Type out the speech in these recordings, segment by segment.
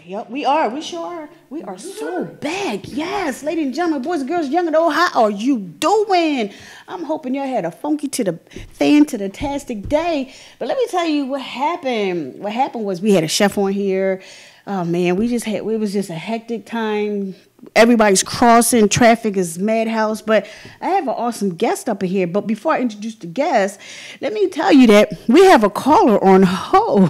Yep, we are. We sure are. We are so back. Yes, ladies and gentlemen, boys and girls, young and old, how are you doing? I'm hoping y'all had a funky to the fantastic day. But let me tell you what happened. What happened was we had a chef on here. Oh man, it was just a hectic time. Everybody's crossing, traffic is madhouse. But I have an awesome guest up in here. But before I introduce the guest, let me tell you that we have a caller on hold.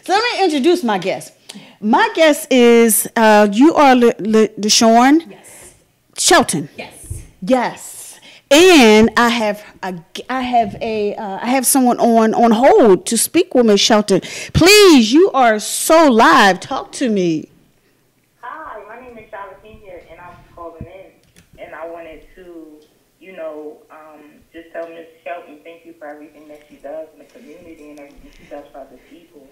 So let me introduce my guest. My guest is you are Deshawn. Yes. Shelton. Yes. Yes. And I have someone on hold to speak with Miss Shelton. Please, you are so live. Talk to me. Hi, my name is Shelton here, and I'm calling in, and I wanted to, just tell Miss Shelton thank you for everything that she does in the community and everything she does for other people.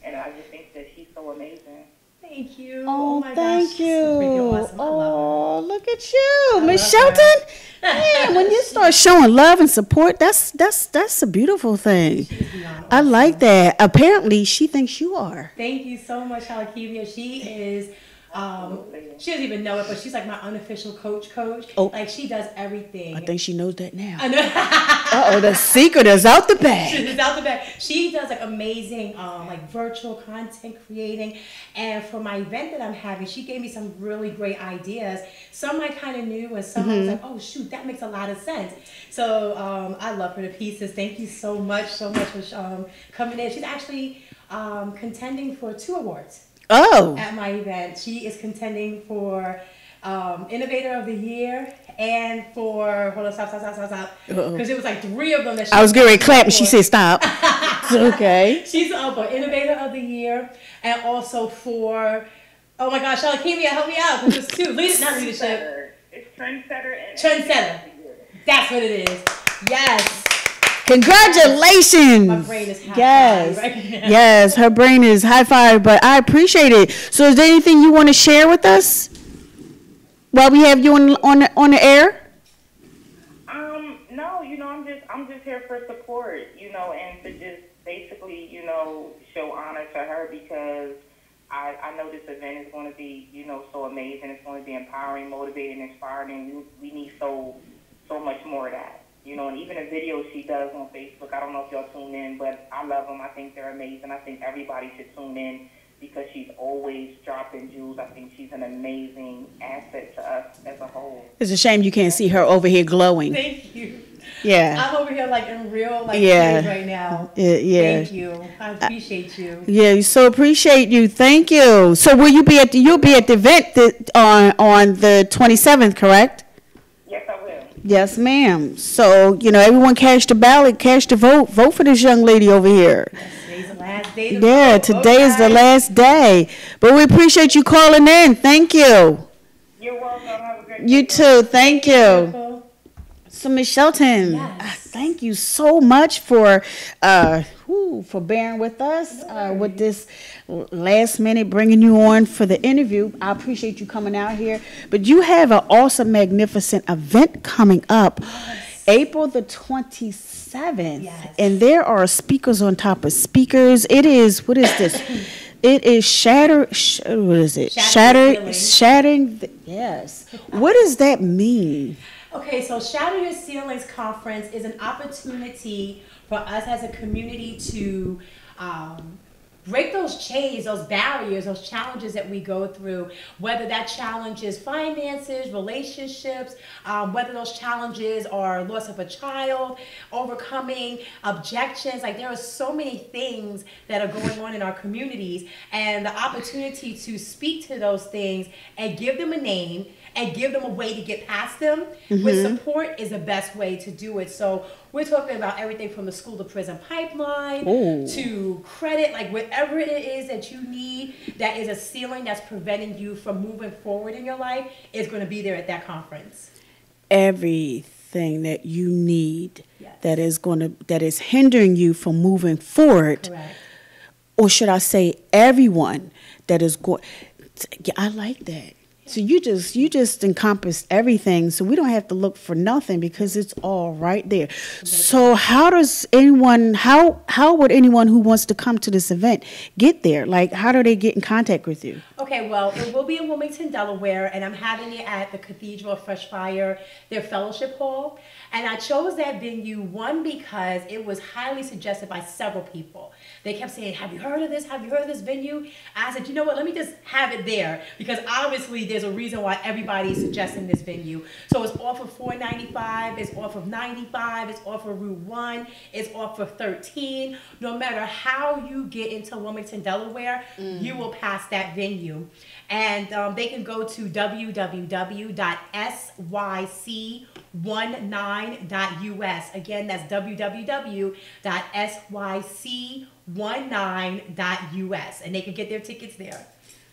And I just think that she's so amazing. Thank you. Oh, my thank gosh. you. Awesome. Oh, look at you, Miss Shelton. Man, when you start showing love and support, that's a beautiful thing. I Awesome. like that. Apparently, she thinks you are. Thank you so much, Halakivia. She is, she doesn't even know it, but she's like my unofficial coach. Oh. Like, she does everything. I think she knows that now. I know. Uh-oh, the secret is out the bag. She's out the back. She does like amazing like virtual content creating, and for my event that I'm having, she gave me some really great ideas. Some I kind of knew, and some I was like, oh shoot, that makes a lot of sense. So I love her to pieces. Thank you so much for coming in. She's actually contending for 2 awards. Oh. At my event. She is contending for Innovator of the Year and for, hold on, stop. Because it was like 3 of them that she I was getting ready to clap and she said stop. Okay. She's up for Innovator of the Year and also for, oh my gosh, Shalakimia, help me out. Because it's 2. Not leadership. It's Trendsetter and Trendsetter. That's what it is. Yes. Congratulations. My brain is high Yes. five right now. Yes, her brain is high five, but I appreciate it. So is there anything you want to share with us while we have you on the air? No, I'm just here for support, and to just basically, show honor to her because I know this event is going to be, so amazing. It's going to be empowering, motivating, inspiring. We need so much more of that. And even the videos she does on Facebook, I don't know if y'all tune in, but I love them. I think they're amazing. I think everybody should tune in because she's always dropping jewels. I think she's an amazing asset to us as a whole. It's a shame you can't see her over here glowing. Thank you. Yeah. I'm over here like in real Yeah. tears right now. Yeah. Thank you. I appreciate you. Yeah, we so appreciate you. Thank you. So will you be you'll be at the event on the 27th, correct? Yes, I will. Yes, ma'am. So, everyone cast the ballot, cast the vote. Vote for this young lady over here. Today's the last day to Yeah, vote. today is the last day. But we appreciate you calling in. Thank you. You're welcome. Have a great You day. too. Thank you. Beautiful. So, Ms. Shelton, Yes. thank you so much for bearing with us with this last minute bringing you on for the interview. I appreciate you coming out here. But you have an awesome, magnificent event coming up, April the 27th. Yes. And there are speakers on top of speakers. It is, what is this? It is shattering, yes. What does that mean? Okay, so Shatter Your Ceilings Conference is an opportunity for us as a community to break those chains, those barriers, those challenges that we go through, whether that challenge is finances, relationships, whether those challenges are loss of a child, overcoming objections. Like, there are so many things that are going on in our communities, and the opportunity to speak to those things and give them a name and give them a way to get past them with support is the best way to do it. So we're talking about everything from the school to prison pipeline to credit, like whatever it is that you need that is a ceiling that's preventing you from moving forward in your life is going to be there at that conference. Everything that you need Yes. that is hindering you from moving forward. Correct. Or should I say everyone that is going, yeah, I like that. So you just encompassed everything. So we don't have to look for nothing because it's all right there. So how would anyone who wants to come to this event get there? Like, how do they get in contact with you? Okay, well, it will be in Wilmington, Delaware, and I'm having it at the Cathedral of Fresh Fire, their fellowship hall. And I chose that venue, one, because it was highly suggested by several people. They kept saying, have you heard of this? Have you heard of this venue? I said, you know what, let me just have it there, because obviously there's a reason why everybody's suggesting this venue. So it's off of 495, it's off of 95, it's off of Route 1, it's off of 13. No matter how you get into Wilmington, Delaware, you will pass that venue. And they can go to www.syc19.us. Again, that's www.syc19.us. And they can get their tickets there.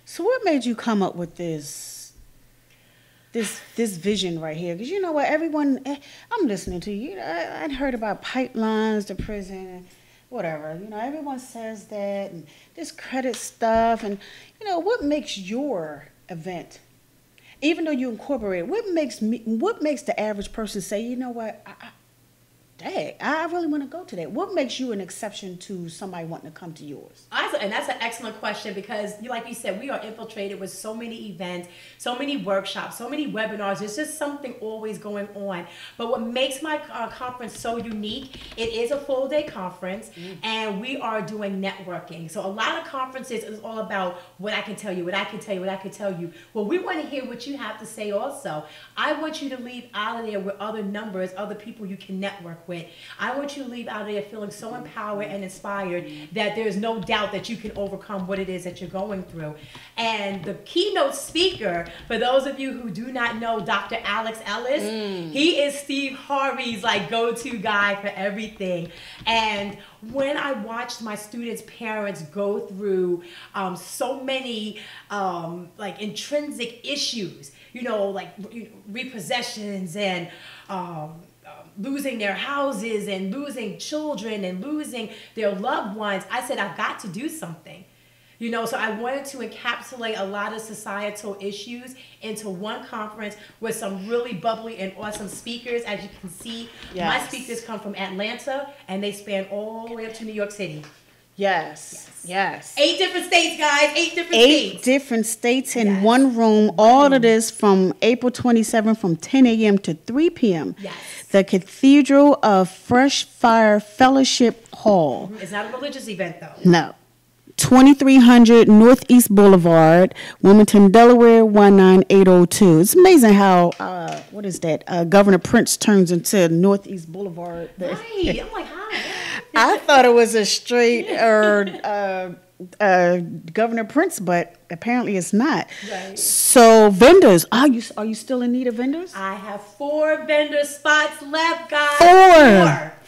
So what made you come up with this vision right here? Because you know what, everyone, I'm listening to you. I'd heard about pipelines to prison, whatever. You know, everyone says that, and this credit stuff, and you know, what makes your event, even though you incorporate, what makes the average person say, you know what, I really want to go to that? What makes you an exception to somebody wanting to come to yours? And that's an excellent question, because like you said, we are infiltrated with so many events, so many workshops, so many webinars. There's just something always going on. But what makes my conference so unique, it is a full day conference, and we are doing networking. So a lot of conferences is all about what I can tell you, what I can tell you, what I can tell you. Well, we want to hear what you have to say also. I want you to leave out of there with other numbers, other people you can network with. I want you to leave out of there feeling so empowered and inspired that there's no doubt that you can overcome what it is that you're going through. And the keynote speaker, for those of you who do not know Dr. Alex Ellis, he is Steve Harvey's like go-to guy for everything. And when I watched my students' parents go through so many like intrinsic issues, you know, like repossessions and losing their houses and losing children and losing their loved ones, I said, I've got to do something. You know, so I wanted to encapsulate a lot of societal issues into one conference with some really bubbly and awesome speakers. As you can see, my speakers come from Atlanta, and they span all the way up to New York City. Yes. 8 different states, guys. 8 different states. 8 different states in one room. All of this from April 27th from 10 a.m. to 3 p.m. Yes. The Cathedral of Fresh Fire Fellowship Hall. It's not a religious event, though. No. 2300 Northeast Boulevard, Wilmington, Delaware, 19802. It's amazing how, what is that? Governor Prince turns into Northeast Boulevard. Right. I'm like, hi. I thought it was a straight Governor Prince, but apparently it's not. Right. So vendors, are you still in need of vendors? I have 4 vendor spots left, guys. 4.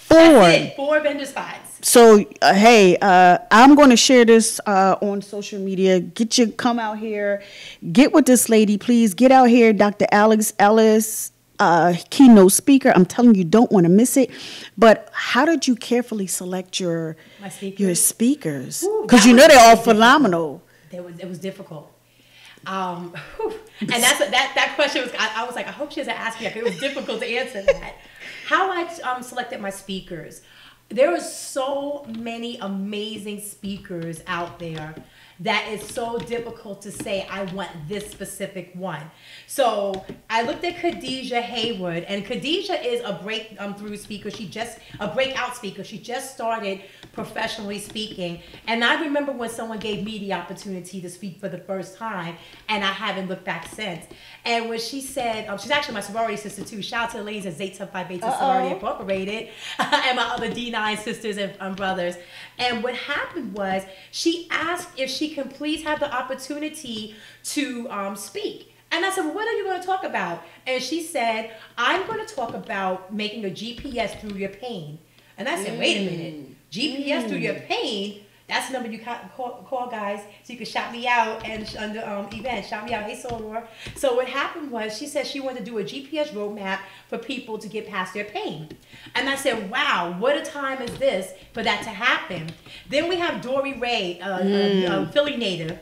That's it. 4 vendor spots. So, hey, I'm going to share this on social media. Come out here. Get with this lady, please. Get out here. Dr. Alex Ellis, keynote speaker. I'm telling you, don't want to miss it. But how did you carefully select your speakers? Because you know they're all phenomenal. It was difficult. And that question was, I was like, I hope she doesn't ask me. It was difficult to answer that. How I selected my speakers. There are so many amazing speakers out there that is so difficult to say, I want this specific one. So I looked at Khadijah Haywood, and Khadijah is a breakthrough speaker. A breakout speaker. She just started professionally speaking. And I remember when someone gave me the opportunity to speak for the first time, and I haven't looked back since. And when she said, she's actually my sorority sister too. Shout out to the ladies at Zeta Phi Beta Sorority Incorporated, and my other D9 sisters and brothers. And what happened was, she asked if she can please have the opportunity to speak. And I said, well, what are you going to talk about? And she said, I'm going to talk about making a GPS through your pain. And I said, wait a minute, GPS through your pain? That's the number you call guys, so you can shout me out and under event, shout me out, hey Soror. So what happened was, she said she wanted to do a GPS roadmap for people to get past their pain. And I said, wow, what a time is this for that to happen. Then we have Dory Ray, Philly native.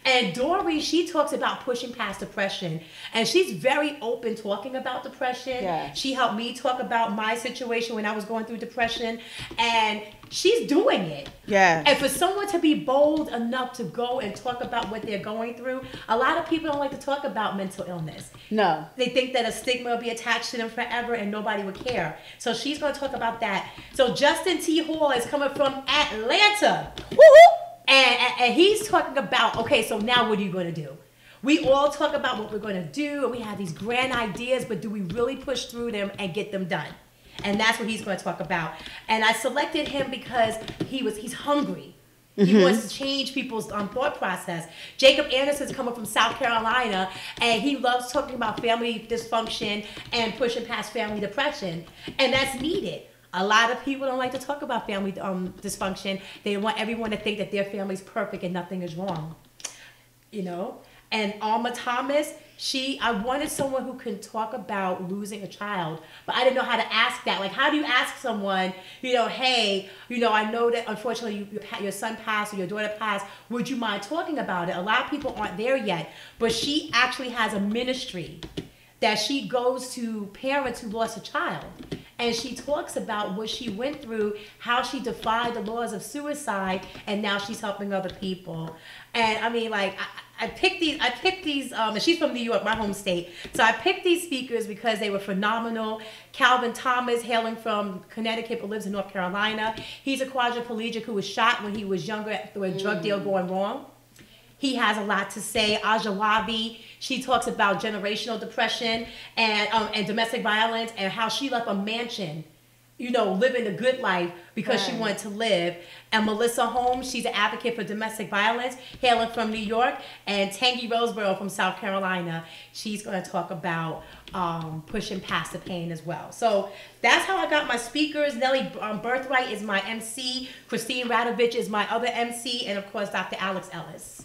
And Dory, she talks about pushing past depression. And she's very open talking about depression. Yeah. She helped me talk about my situation when I was going through depression. And she's doing it. Yeah. And for someone to be bold enough to go and talk about what they're going through, a lot of people don't like to talk about mental illness. No. They think that a stigma will be attached to them forever and nobody would care. So she's going to talk about that. So Justin T. Hall is coming from Atlanta. Woo-hoo! And he's talking about, okay, so now what are you going to do? We all talk about what we're going to do, and we have these grand ideas, but do we really push through them and get them done? And that's what he's going to talk about. And I selected him because he's hungry. He wants to change people's thought process. Jacob Anderson's coming from South Carolina, and he loves talking about family dysfunction and pushing past family depression. And that's needed. A lot of people don't like to talk about family dysfunction. They want everyone to think that their family's perfect and nothing is wrong. You know? And Alma Thomas, I wanted someone who can talk about losing a child, but I didn't know how to ask that. Like, how do you ask someone, hey, I know that unfortunately your son passed or your daughter passed. Would you mind talking about it? A lot of people aren't there yet, but she actually has a ministry that she goes to parents who lost a child. And she talks about what she went through, how she defied the laws of suicide, and now she's helping other people. And I mean, like, I picked these, and she's from New York, my home state. So I picked these speakers because they were phenomenal. Calvin Thomas, hailing from Connecticut, but lives in North Carolina. He's a quadriplegic who was shot when he was younger through a drug deal going wrong. He has a lot to say. Ajawabi, she talks about generational depression and domestic violence and how she left a mansion, living a good life because she wanted to live. And Melissa Holmes, she's an advocate for domestic violence, hailing from New York. And Tangi Roseborough from South Carolina, she's going to talk about pushing past the pain as well. So that's how I got my speakers. Nellie Birthright is my MC. Christine Radovich is my other MC. And, of course, Dr. Alex Ellis.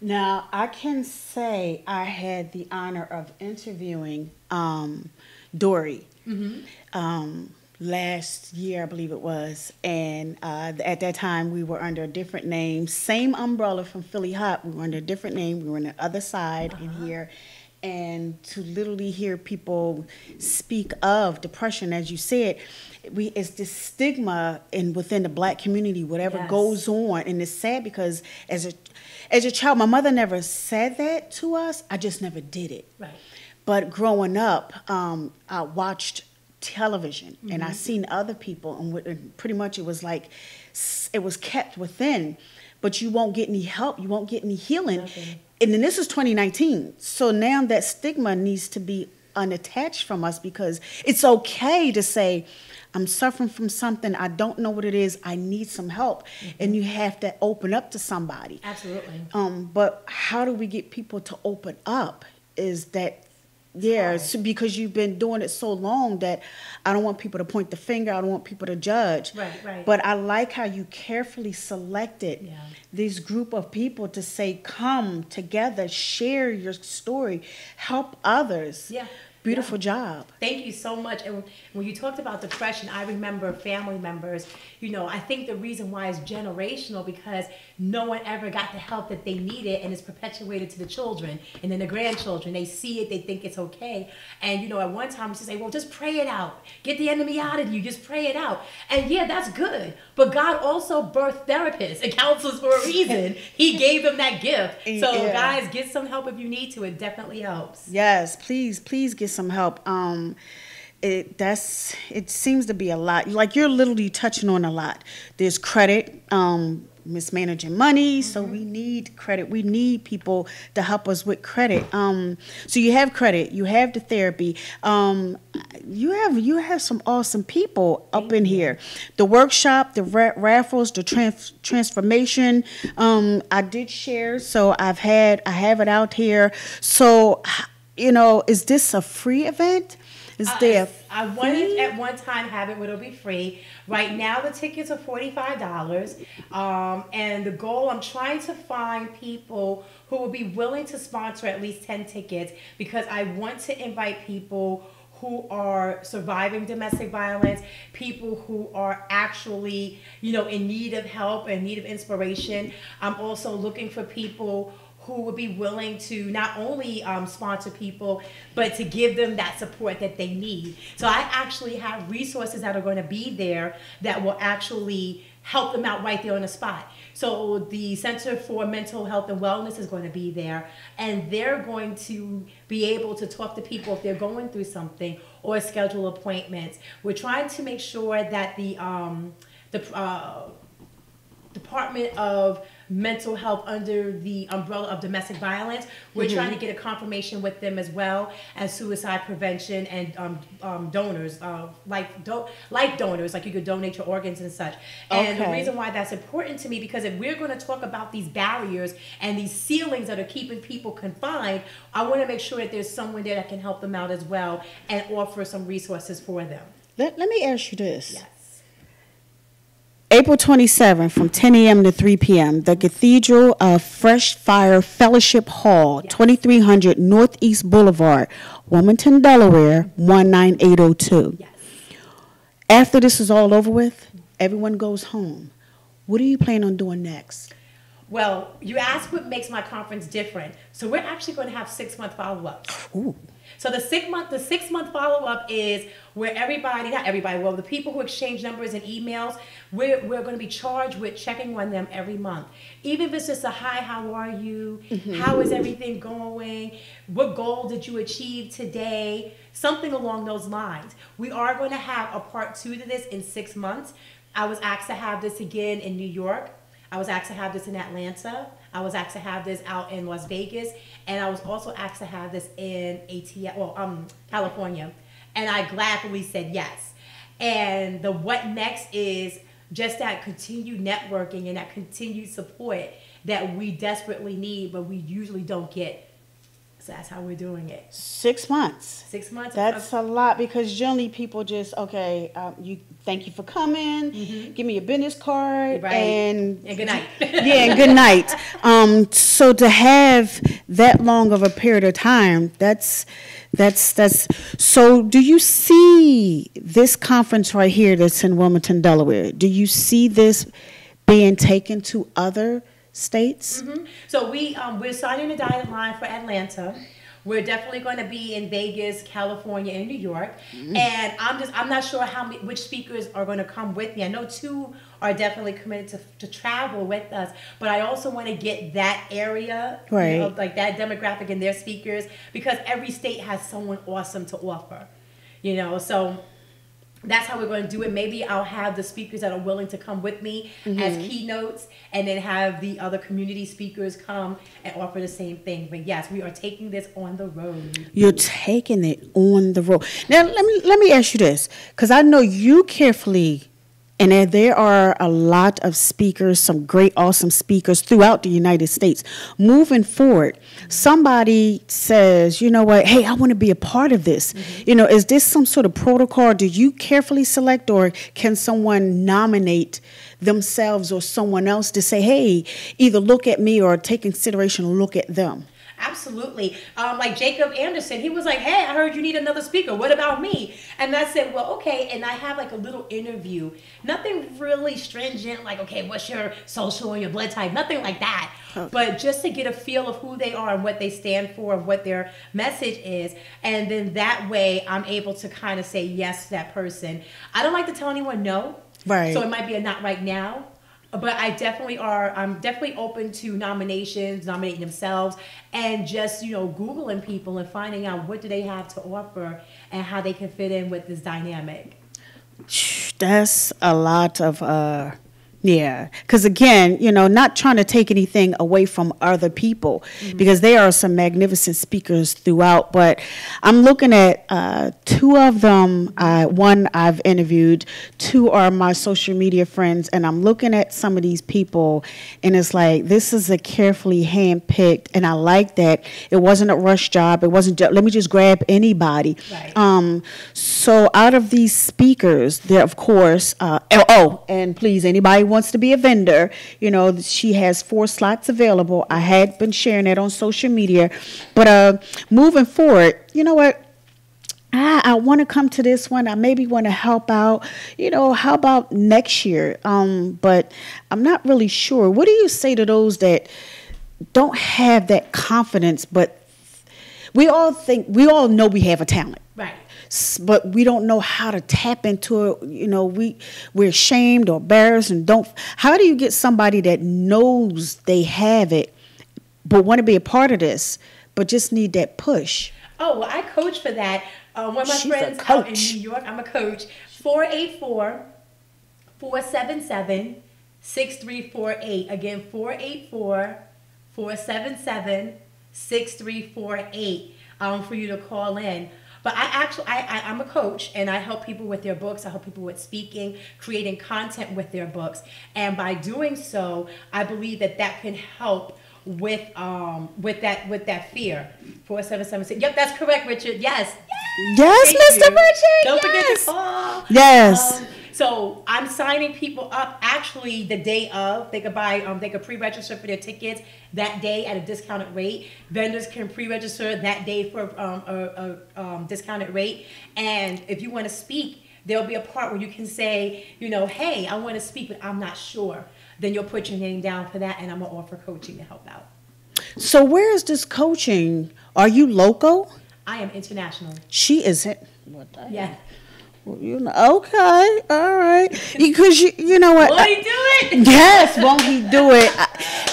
Now, I can say I had the honor of interviewing Dory last year, I believe it was. And at that time, we were under a different name. Same umbrella from Philly Hott. We were under a different name. We were on the other side in here. And to literally hear people speak of depression, as you said, it's this stigma within the Black community, whatever goes on. And it's sad because as a child, my mother never said that to us. I just never did it. Right. But growing up, I watched television and I seen other people, and pretty much it was like it was kept within. But you won't get any help. You won't get any healing. Okay. And then this is 2019. So now that stigma needs to be unattached from us, because it's okay to say, I'm suffering from something. I don't know what it is. I need some help. And you have to open up to somebody. Absolutely. But how do we get people to open up is that, so because you've been doing it so long that I don't want people to point the finger. I don't want people to judge. Right. But I like how you carefully selected this group of people to say, come together, share your story, help others. Yeah. Beautiful job. Thank you so much. And when you talked about depression, I remember family members, I think the reason why it's generational because no one ever got the help that they needed, and it's perpetuated to the children and then the grandchildren. They see it, they think it's okay. And, at one time, she say, well, just pray it out. Get the enemy out of you. Just pray it out. And that's good. But God also birthed therapists and counselors for a reason. He gave them that gift. So guys, get some help if you need to. It definitely helps. Yes, please get some help. It seems to be a lot. Like, you're literally touching on a lot. There's credit, mismanaging money, so we need credit. We need people to help us with credit. So you have credit, you have the therapy, you have some awesome people up in here. The workshop, the raffles, the transformation. I did share, so I have it out here. So, is this a free event? I wanted at one time have it where it'll be free. Right now the tickets are $45. And the goal, I'm trying to find people who will be willing to sponsor at least 10 tickets, because I want to invite people who are surviving domestic violence, people who are actually, in need of help and need of inspiration. I'm also looking for people who would be willing to not only sponsor people, but to give them that support that they need. So I actually have resources that are going to be there that will actually help them out right there on the spot. So the Center for Mental Health and Wellness is going to be there, and they're going to be able to talk to people if they're going through something or schedule appointments. We're trying to make sure that the Department of Mental Health under the umbrella of domestic violence, we're trying to get a confirmation with them as well as suicide prevention and donors, life donors, like you could donate your organs and such. And the reason why that's important to me, because if we're going to talk about these barriers and these ceilings that are keeping people confined, I want to make sure that there's someone there that can help them out as well and offer some resources for them. Let me ask you this. Yes. April 27th from 10 a.m. to 3 p.m., the Cathedral of Fresh Fire Fellowship Hall, 2300 Northeast Boulevard, Wilmington, Delaware, 19802. Yes. After this is all over with, everyone goes home. What are you planning on doing next? Well, you asked what makes my conference different. So we're actually going to have 6-month follow-ups. Ooh. So the 6-month follow-up is where the people who exchange numbers and emails, we're going to be charged with checking on them every month. Even if it's just a hi, how are you? How is everything going? What goal did you achieve today? Something along those lines. We are going to have a part 2 to this in 6 months. I was asked to have this again in New York. I was asked to have this in Atlanta. I was asked to have this out in Las Vegas, and I was also asked to have this in California. And I gladly said yes. And the what next is just that continued networking and that continued support that we desperately need, but we usually don't get. So that's how we're doing it. 6 months. 6 months. That's a lot, because generally people just, thank you for coming, give me your business card, and good night. And good night. So to have that long of a period of time, that's. So do you see this conference right here that's in Wilmington, Delaware? Do you see this being taken to other states? So we're signing a dotted line for Atlanta. We're definitely going to be in Vegas, California, and New York. And I'm not sure which speakers are going to come with me. I know 2 are definitely committed to travel with us, but I also want to get that area, right, like that demographic and their speakers, because every state has someone awesome to offer, so that's how we're going to do it. Maybe I'll have the speakers that are willing to come with me as keynotes, and then have the other community speakers come and offer the same thing. But yes, we are taking this on the road. You're taking it on the road. Now, let me ask you this, because I know you carefully, and there are a lot of speakers, some great, awesome speakers throughout the United States. Moving forward, somebody says, you know what, hey, I want to be a part of this. Is this some sort of protocol? Do you carefully select, or can someone nominate themselves or someone else to say, hey, either look at me or take consideration, look at them? Absolutely. Like Jacob Anderson, he was like, hey, I heard you need another speaker. What about me? And I said, well, okay. And I have like a little interview. Nothing really stringent, like, okay, what's your social and your blood type? Nothing like that. Okay. But just to get a feel of who they are and what they stand for and what their message is. And then that way I'm able to kind of say yes to that person. I don't like to tell anyone no. Right. So it might be a not right now. But I'm definitely open to nominating themselves, and just, Googling people and finding out what do they have to offer and how they can fit in with this dynamic. That's a lot of because again, not trying to take anything away from other people, because there are some magnificent speakers throughout, but I'm looking at 2 of them. One I've interviewed, 2 are my social media friends, and I'm looking at some of these people, and it's like, this is a carefully handpicked, and I like that it wasn't a rush job. It wasn't let me just grab anybody. Right. So out of these speakers, there, of course, and please, anybody wants to be a vendor, she has 4 slots available. I had been sharing that on social media, but moving forward, you know what, I want to come to this one. I maybe want to help out, how about next year? But I'm not really sure. What do you say to those that don't have that confidence, but we all know we have a talent. Right. But we don't know how to tap into it. You know, we're ashamed or embarrassed and don't. How do you get somebody that knows they have it, but want to be a part of this, but just need that push? Oh, well, I coach for that. One of my She's friends a out in coach. New York, I'm a coach. 484-477-6348. Again, 484-477-6348 for you to call in. But I'm a coach, and I help people with their books. I help people with speaking, creating content with their books. And by doing so, I believe that can help with that fear. 4776. Yep, that's correct, Richard. Yes. Yes, Thank Mr. you. Richard. Don't forget Yes. to call. Yes. So I'm signing people up actually the day of. They could they could pre-register for their tickets that day at a discounted rate. Vendors can pre-register that day for a discounted rate. And if you want to speak, there'll be a part where you can say, you know, hey, I want to speak, but I'm not sure. Then you'll put your name down for that, and I'm going to offer coaching to help out. So where is this coaching? Are you local? I am international. She isn't. What the Yeah. Well, you know, okay, all right. Because you know what? Won't he do it? Yes, won't he do it?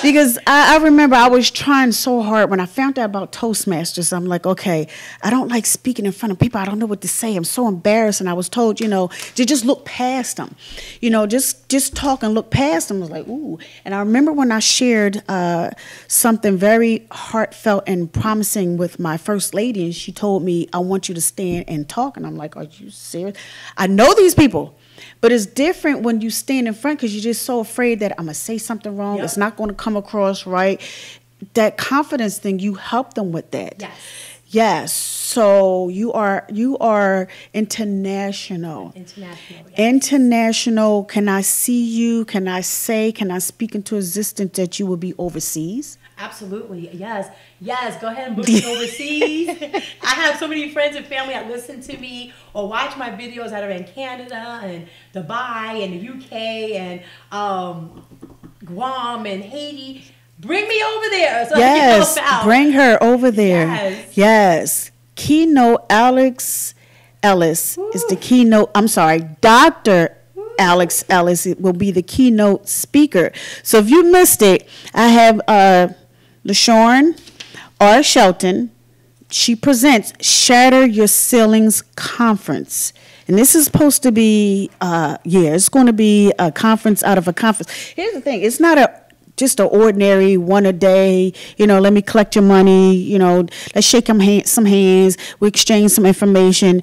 Because I remember I was trying so hard when I found out about Toastmasters. I'm like, okay, I don't like speaking in front of people. I don't know what to say. I'm so embarrassed. And I was told, you know, to just look past them. You know, just talk and look past them. I was like, ooh. And I remember when I shared something very heartfelt and promising with my first lady, and she told me, I want you to stand and talk. And I'm like, are you serious? I know these people, but it's different when you stand in front because you're just so afraid that I'm going to say something wrong. Yep. It's not going to come across right. That confidence thing, you help them with that. Yes. Yes. So you are international. International. Yes. International. Can I see you? Can I speak into existence that you will be overseas? Absolutely, yes. Yes, go ahead and book me overseas. I have so many friends and family that listen to me or watch my videos that are in Canada and Dubai and the UK and Guam and Haiti. Bring me over there so I can help out. Bring her over there. Yes. Yes. Keynote Alex Ellis is the keynote. I'm sorry, Dr. Alex Ellis will be the keynote speaker. So if you missed it, I have LaShawn R. Shelton. She presents Shatter Your Ceilings Conference. And this is supposed to be, it's going to be a conference out of a conference. Here's the thing. It's not just an ordinary one a day, you know, let me collect your money, you know, let's shake some hands, we exchange some information.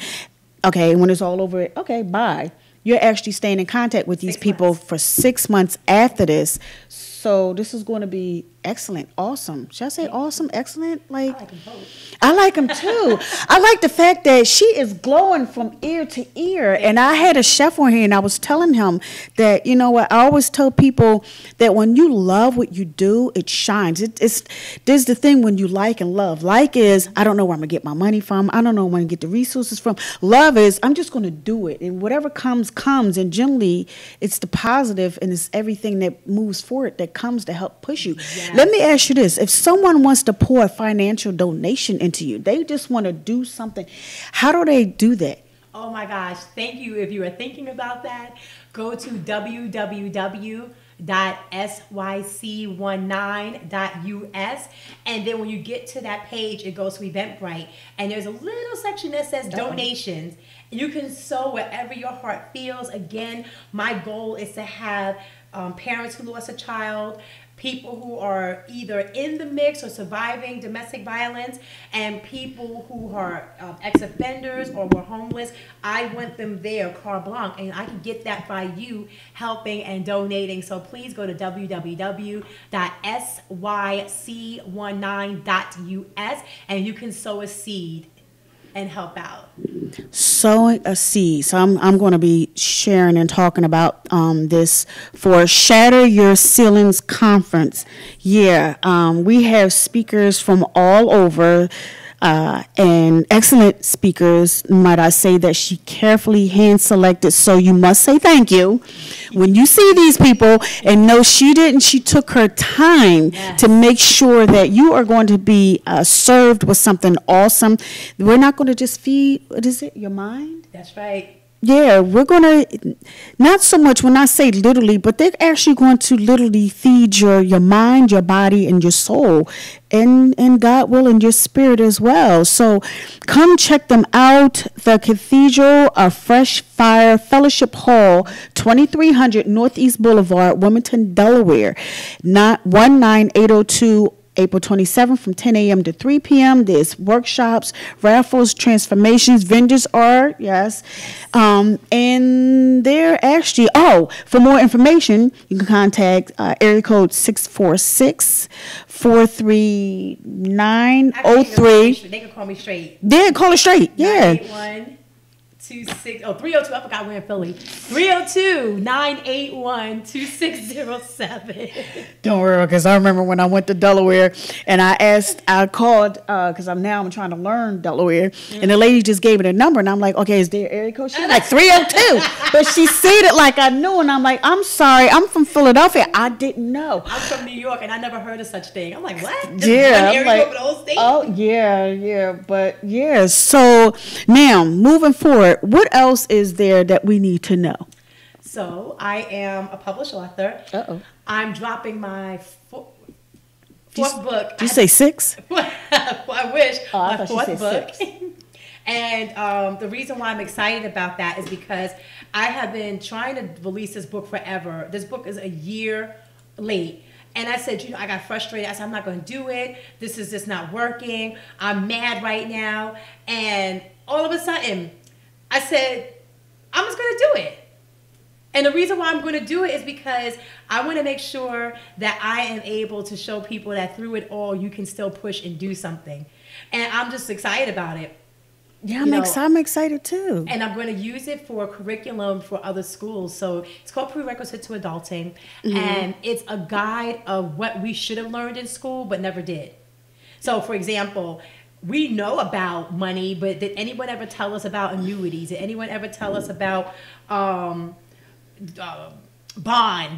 Okay, when it's all over, okay, bye. You're actually staying in contact with these people for 6 months after this. So this is going to be excellent, awesome. Should I say awesome, excellent? I like them both. I like them too. I like the fact that she is glowing from ear to ear. And I had a chef on here and I was telling him that, you know what, I always tell people that when you love what you do, it shines. There's the thing when you like and love. Like is, I don't know where I'm going to get my money from. I don't know where I'm going to get the resources from. Love is, I'm just going to do it. And whatever comes. And generally, it's the positive and it's everything that moves forward that comes to help push you. Yes. Let me ask you this. If someone wants to pour a financial donation into you, they just want to do something, how do they do that? Oh my gosh, thank you. If you are thinking about that, go to www.syc19.us, and then when you get to that page, it goes to Eventbrite, and there's a little section that says donations. You can sow wherever your heart feels. Again, my goal is to have parents who lost a child, people who are either in the mix or surviving domestic violence, and people who are ex-offenders or were homeless. I want them there, carte blanche, and I can get that by you helping and donating. So please go to www.syc19.us, and you can sow a seed and help out. Sowing a seed. So I'm going to be sharing and talking about this for Shatter Your Ceilings Conference. Yeah, we have speakers from all over. and excellent speakers. Might I say that she carefully hand selected, so you must say thank you when you see these people. And no, she didn't. She took her time to make sure that you are going to be served with something awesome. We're not going to just feed, what is it, your mind? That's right. Yeah, we're going to, not so much when I say literally, but they're actually going to literally feed your mind, your body, and your soul, and God will, and your spirit as well. So come check them out. The Cathedral of Fresh Fire Fellowship Hall, 2300 Northeast Boulevard, Wilmington, Delaware, 19802 April 27th from 10 a.m. to 3 p.m. There's workshops, raffles, transformations. Vendors are, yes. And they're actually, for more information, you can contact area code 646-439-03. They can call me straight. They call it straight, yeah. 302, I forgot we're in Philly. 302-981-2607. Don't worry, because I remember when I went to Delaware and I called, because I'm trying to learn Delaware, and the lady just gave me the number, and I'm like, okay, is there area code? She's like 302, but she said it like I knew, and I'm like, I'm sorry, I'm from Philadelphia, I didn't know. I'm from New York, and I never heard of such thing. I'm like, what? Just yeah, one area code for the whole state? Oh yeah, but yeah. So now moving forward, what else is there that we need to know? So I am a published author. I'm dropping my fourth book. Did you say 6? Well, I wish. I my thought fourth book. And the reason why I'm excited about that is because I have been trying to release this book forever. This book is a year late. And I said, I got frustrated. I said, I'm not going to do it. This is just not working. I'm mad right now. And all of a sudden, I said, I'm just going to do it. And the reason why I'm going to do it is because I want to make sure that I am able to show people that through it all, you can still push and do something. And I'm just excited about it. Yeah, I'm excited too. And I'm going to use it for a curriculum for other schools. So it's called Prerequisite to Adulting. And it's a guide of what we should have learned in school but never did. So, for example, we know about money, but did anyone ever tell us about annuities? Did anyone ever tell us about bonds?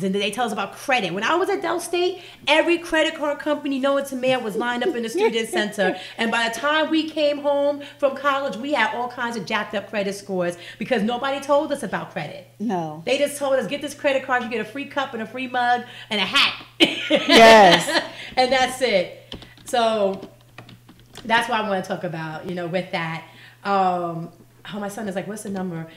And did they tell us about credit? When I was at Del State, every credit card company known to man was lined up in the student center. And by the time we came home from college, we had all kinds of jacked up credit scores because nobody told us about credit. No. They just told us, get this credit card, you get a free cup and a free mug and a hat. Yes. And that's it. So that's what I want to talk about, with that. My son is like, what's the number?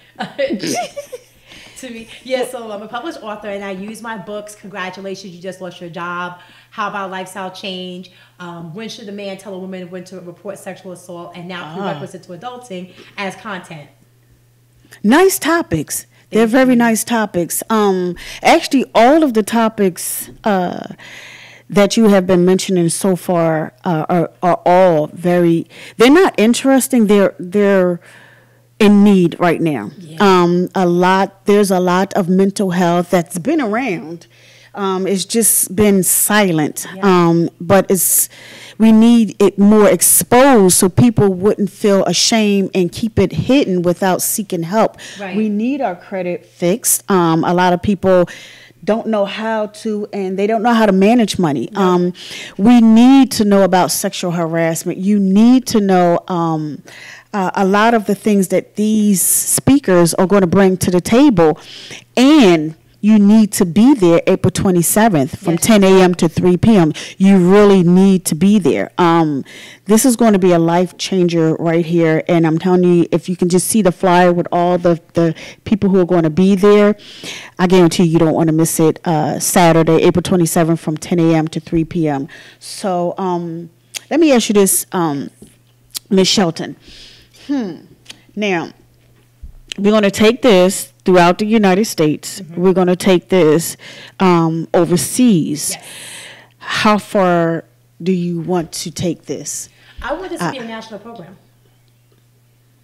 To me. Yeah, so I'm a published author, and I use my books, Congratulations, You Just Lost Your Job, How About Lifestyle Change, When Should a Man Tell a Woman When to Report Sexual Assault, and now Prerequisite to Adulting as content. Nice topics. They're very nice topics. Actually, all of the topics that you have been mentioning so far are all they're not interesting. They're in need right now. Yeah. There's a lot of mental health that's been around. It's just been silent. Yeah. But we need it more exposed so people wouldn't feel ashamed and keep it hidden without seeking help. Right. We need our credit fixed. A lot of people don't know how to, and they don't know how to manage money. No. We need to know about sexual harassment. You need to know a lot of the things that these speakers are going to bring to the table, and you need to be there April 27th from 10 a.m. to 3 p.m. You really need to be there. This is going to be a life changer right here, and I'm telling you, if you can just see the flyer with all the people who are going to be there, I guarantee you don't want to miss it. Saturday, April 27th from 10 a.m. to 3 p.m. So let me ask you this, Ms. Shelton. Now, we're going to take this throughout the United States. Mm-hmm. We're going to take this overseas. Yes. How far do you want to take this? I want this to be a national program.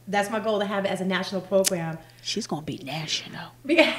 That's my goal, to have it as a national program. She's going to be national. Yeah.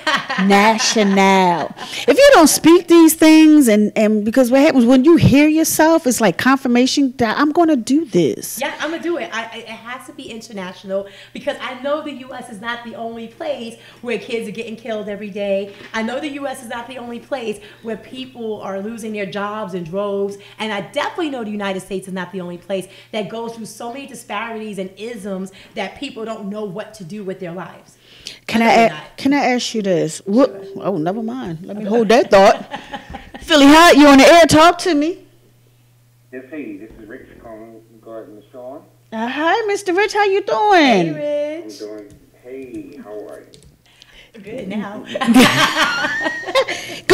National. If you don't speak these things, and because what happens when you hear yourself, it's like confirmation that I'm going to do this. Yeah, I'm going to do it. It has to be international because I know the U.S. is not the only place where kids are getting killed every day. I know the U.S. is not the only place where people are losing their jobs in droves. And I definitely know the United States is not the only place that goes through so many disparities and isms that people don't know what to do with their lives. Can I ask you this? What, oh, never mind. Let me hold that thought. Philly Hott, you on the air? Talk to me. Yes, hey, this is Rich calling regarding the song. Hi, Mr. Rich. How you doing? Hey, Rich. I'm doing. Hey, how are you? Good now. Go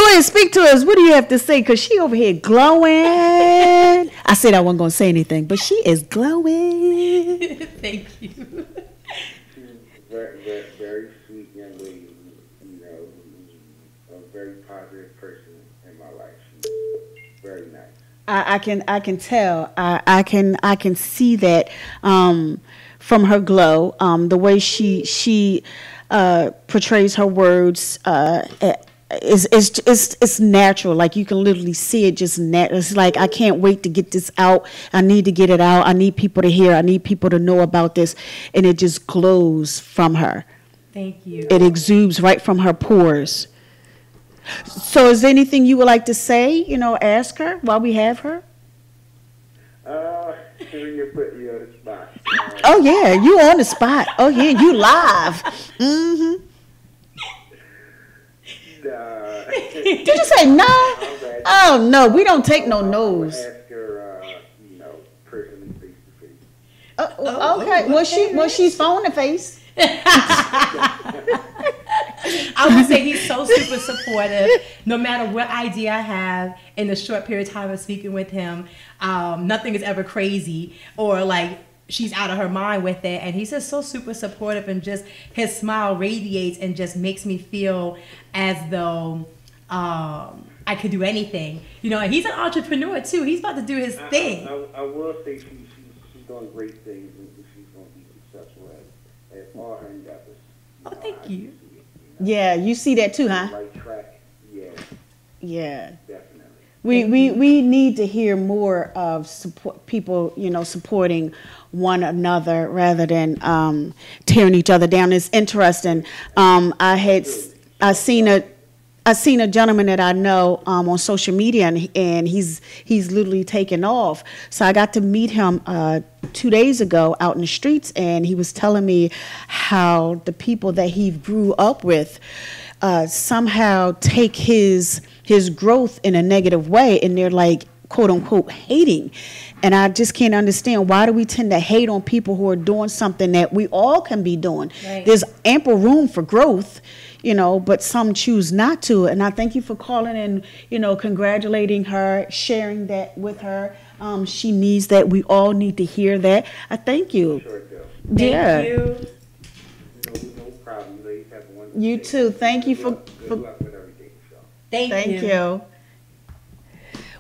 ahead and speak to us. What do you have to say? Because she over here glowing. I said I wasn't going to say anything, but she is glowing. Thank you. Very sweet young lady, you know, a very positive person in my life. She's very nice. I can tell. I can see that from her glow. The way she portrays her words it's natural. Like you can literally see it just it's like I can't wait to get this out. I need to get it out. I need people to hear. I need people to know about this, and it just glows from her. Thank you. It exudes right from her pores. So is there anything you would like to say, you know, ask her while we have her? You're putting me on the spot. Oh, yeah, you on the spot. Oh, yeah, you live. Mm-hmm. Did you say no? Oh, no, we don't take no no's. Ask her, you know, personally, face to face. Okay, well, she's phone to face. I would say he's so super supportive. No matter what idea I have in the short period of time of speaking with him, nothing is ever crazy or like she's out of her mind with it. And he's just so super supportive, and just his smile radiates and just makes me feel as though I could do anything. You know, and he's an entrepreneur too. He's about to do his thing. I will say she's doing great things, and she's going to be successful at all her endeavors. Oh, thank you. Yeah, you see that too, huh? Right track, yeah. Yeah. Definitely. We need to hear more of support people, you know, supporting one another rather than tearing each other down. It's interesting. I seen a gentleman that I know on social media, and he's literally taken off. So I got to meet him 2 days ago out in the streets, and he was telling me how the people that he grew up with somehow take his growth in a negative way, and they're like, quote unquote, hating. And I just can't understand, why do we tend to hate on people who are doing something that we all can be doing? Right. There's ample room for growth, you know, but some choose not to. And I thank you for calling and, you know, congratulating her, sharing that with her. She needs that. We all need to hear that. I thank you. Sure do. Yeah. Thank you. No problem. You ladies have a wonderful You day. too. Thank you for Good luck with everything. So. Thank you.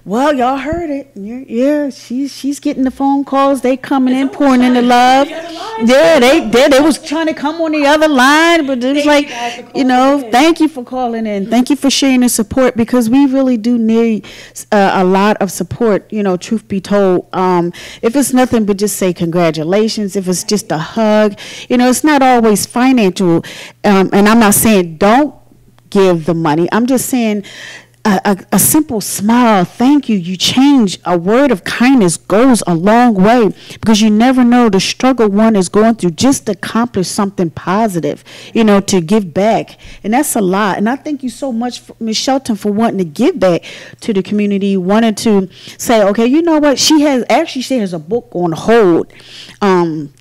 Well, y'all heard it. Yeah, she's getting the phone calls. They coming in, pouring in the love. Yeah, they was trying to come on the other line, but it was like, you know, thank you for calling in. Thank you for sharing the support, because we really do need a lot of support, you know, truth be told. If it's nothing but just say congratulations, if it's just a hug, you know, it's not always financial. And I'm not saying don't give the money. I'm just saying a simple smile, thank you, you change. A word of kindness goes a long way, because you never know the struggle one is going through just to accomplish something positive, you know, to give back. And that's a lot. And I thank you so much, Ms. Shelton, for wanting to give back to the community, wanting to say, okay, you know what, she has a book on hold.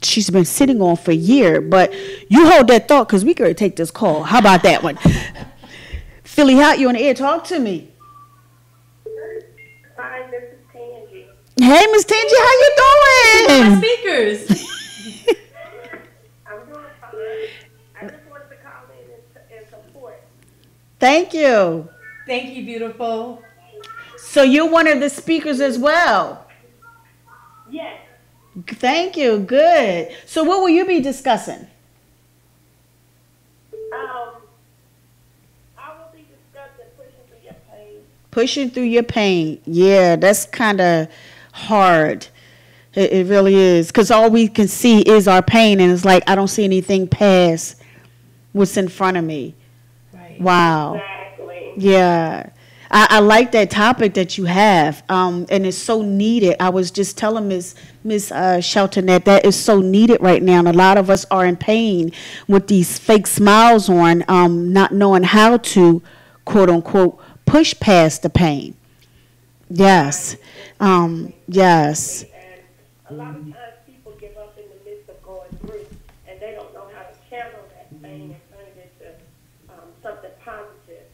She's been sitting on for a year, but you hold that thought, because we could take this call. How about that one? Philly Hott, you on the air? Talk to me. Hi, this is Tangie. Hey, Miss Tangie, how you doing? My speakers. I'm doing fine. I just wanted to call in and support. Thank you. Thank you, beautiful. So you're one of the speakers as well. Yes. Thank you. Good. So what will you be discussing? Pushing through your pain. Yeah, that's kind of hard. It really is. Because all we can see is our pain. And it's like, I don't see anything past what's in front of me. Right. Wow. Exactly. Yeah. I like that topic that you have, and it's so needed. I was just telling Miss Shelton that is so needed right now, and a lot of us are in pain with these fake smiles on, not knowing how to, quote unquote, push past the pain. Yes, yes. And a lot of times people give up in the midst of going through, and they don't know how to channel that pain and turn it into something positive.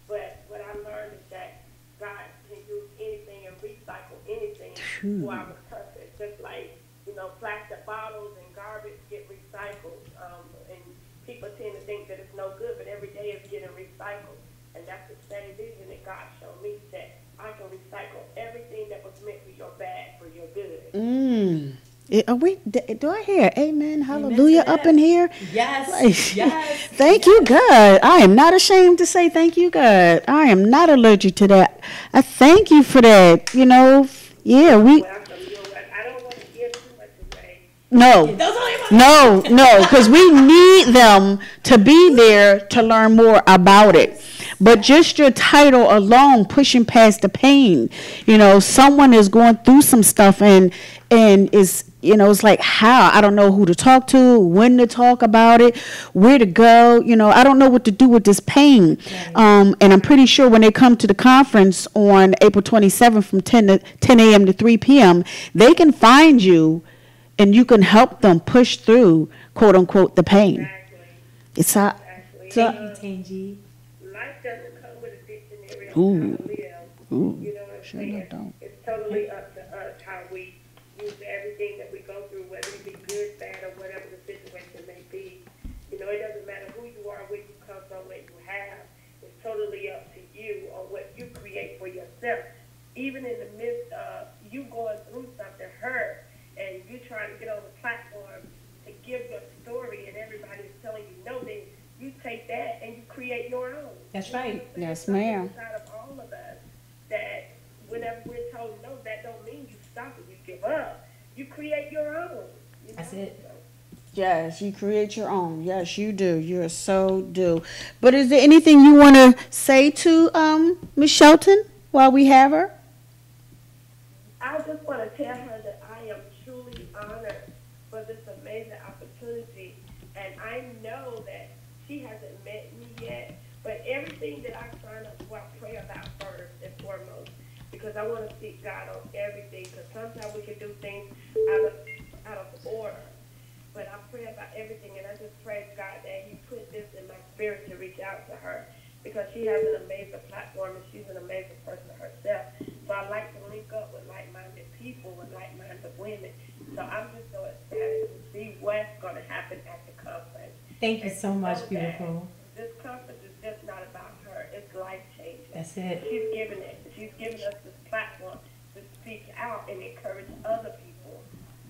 But what I learned is that God can use anything and recycle anything for our purpose. Just like, plastic bottles and garbage get recycled. And people tend to think that it's no good, but every day it's getting recycled. And that's the same vision that God showed me, that I can recycle everything that was meant for your bad, for your good. Are we? Do I hear amen, hallelujah up in here? Yes. Yes. Thank you, God. I am not ashamed to say thank you, God. I am not allergic to that. I thank you for that. Yeah, we. Welcome. I don't want to give too much away. No, because we need them to be there to learn more about it. But just your title alone, pushing past the pain, someone is going through some stuff and is, it's like, how? I don't know who to talk to, when to talk about it, where to go. I don't know what to do with this pain. And I'm pretty sure when they come to the conference on April 27th from 10 a.m. to 3 p.m., they can find you and you can help them push through, quote unquote, the pain. Exactly. It's a, Exactly. Thank you, Tangi. Life doesn't come with a dictionary Ooh. on how to live. Ooh. You know what I'm Sure saying? enough, don't. It's totally up to us how we use everything that we go through, whether it be good, bad, or whatever the situation may be. It doesn't matter who you are, where you come from, what you have. It's totally up to you on what you create for yourself. Even in the midst of you going through something, hurt, and you trying to get on the platform to give your story, and everybody's telling you no, then you take that and you create your own. That's right. Yes, ma'am. Inside of all of us, that whenever we're told no, that don't mean you stop it, you give up. You create your own. That's it. So, Yes, you create your own. Yes, you do. You so do. But is there anything you want to say to Miss Shelton while we have her? I just want to tell her that I am truly honored for this amazing opportunity, and I know that she hasn't met me yet, but everything that I sign up for, I pray about first and foremost, because I want to seek God on everything, because sometimes we can do things out of order, but I pray about everything, and I just praise God that He put this in my spirit to reach out to her, because she has an amazing platform, and she's an amazing person herself. So I like to link up with like-minded people and like-minded women. So I'm just so excited to see what's going to happen at the conference. Thank you And so to much, know that beautiful. This conference is just not about her. It's life-changing. That's it. She's given us this platform to speak out and encourage other people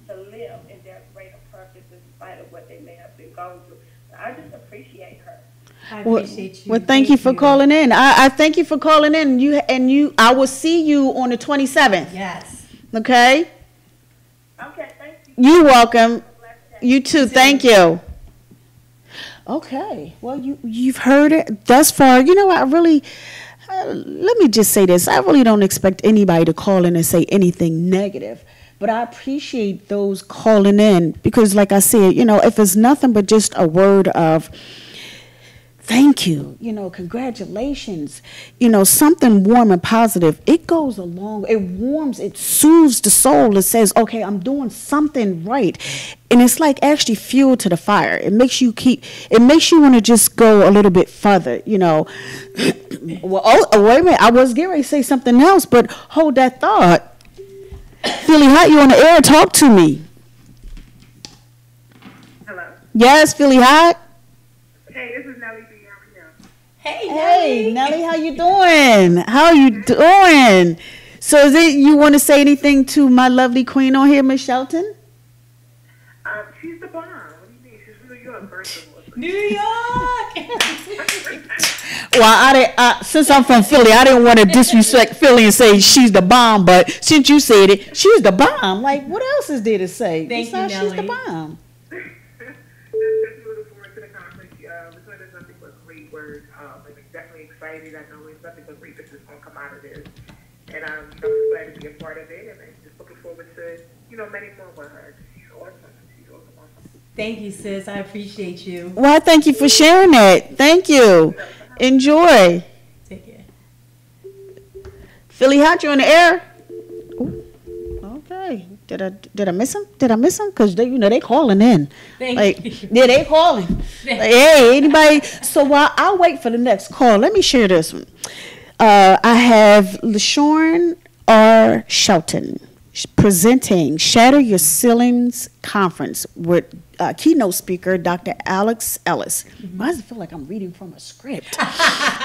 to live in their greater purpose in spite of what they may have been going through. So I just appreciate her. I appreciate you. Well, thank you for calling in. I thank you for calling in. I will see you on the 27th. Yes. Okay? Okay, thank you. You're welcome. Bless you. You too. Thank you. Okay. Well, you've heard it thus far. You know what? Let me just say this. I really don't expect anybody to call in and say anything negative. But I appreciate those calling in because, like I said, if it's nothing but just a word of thank you, congratulations, something warm and positive, it goes along, it warms, it soothes the soul. It says, okay, I'm doing something right. And it's like actually fuel to the fire. It makes you want to just go a little bit further, Well, wait a minute, I was getting ready to say something else, but hold that thought. Philly Hott, you on the air, talk to me. Hello. Yes, Philly Hott. Hey, this is Nellie B. Hey, Nellie, how you doing? How you doing? So is it you want to say anything to my lovely queen on here, Miss Shelton? She's the bomb. What do you mean? She's from New York. up first of all. New York. Well, since I'm from Philly, I didn't want to disrespect Philly and say she's the bomb, but since you said it, she's the bomb. Like, what else is there to say? Thank you, Besides, she's the Nelly. bomb. Just looking forward to the conference. It's going to nothing but great work. I'm definitely excited. I know it's nothing but greatness is going to come out of this. And I'm just glad to be a part of it. And I'm just looking forward to, many more with her. She's awesome. She's awesome. Thank you, sis. I appreciate you. Well, I thank you for sharing that. Thank you. Enjoy. Take care. Philly Hott, you on the air? Ooh, okay. Did I miss him? Did I miss him? Because they calling in. Thank you. Yeah, they calling. Like, hey, anybody? So while I wait for the next call, let me share this one. I have LaShawn R. Shelton presenting Shatter Your Ceilings Conference with keynote speaker Dr. Alex Ellis. Why does it feel like I'm reading from a script?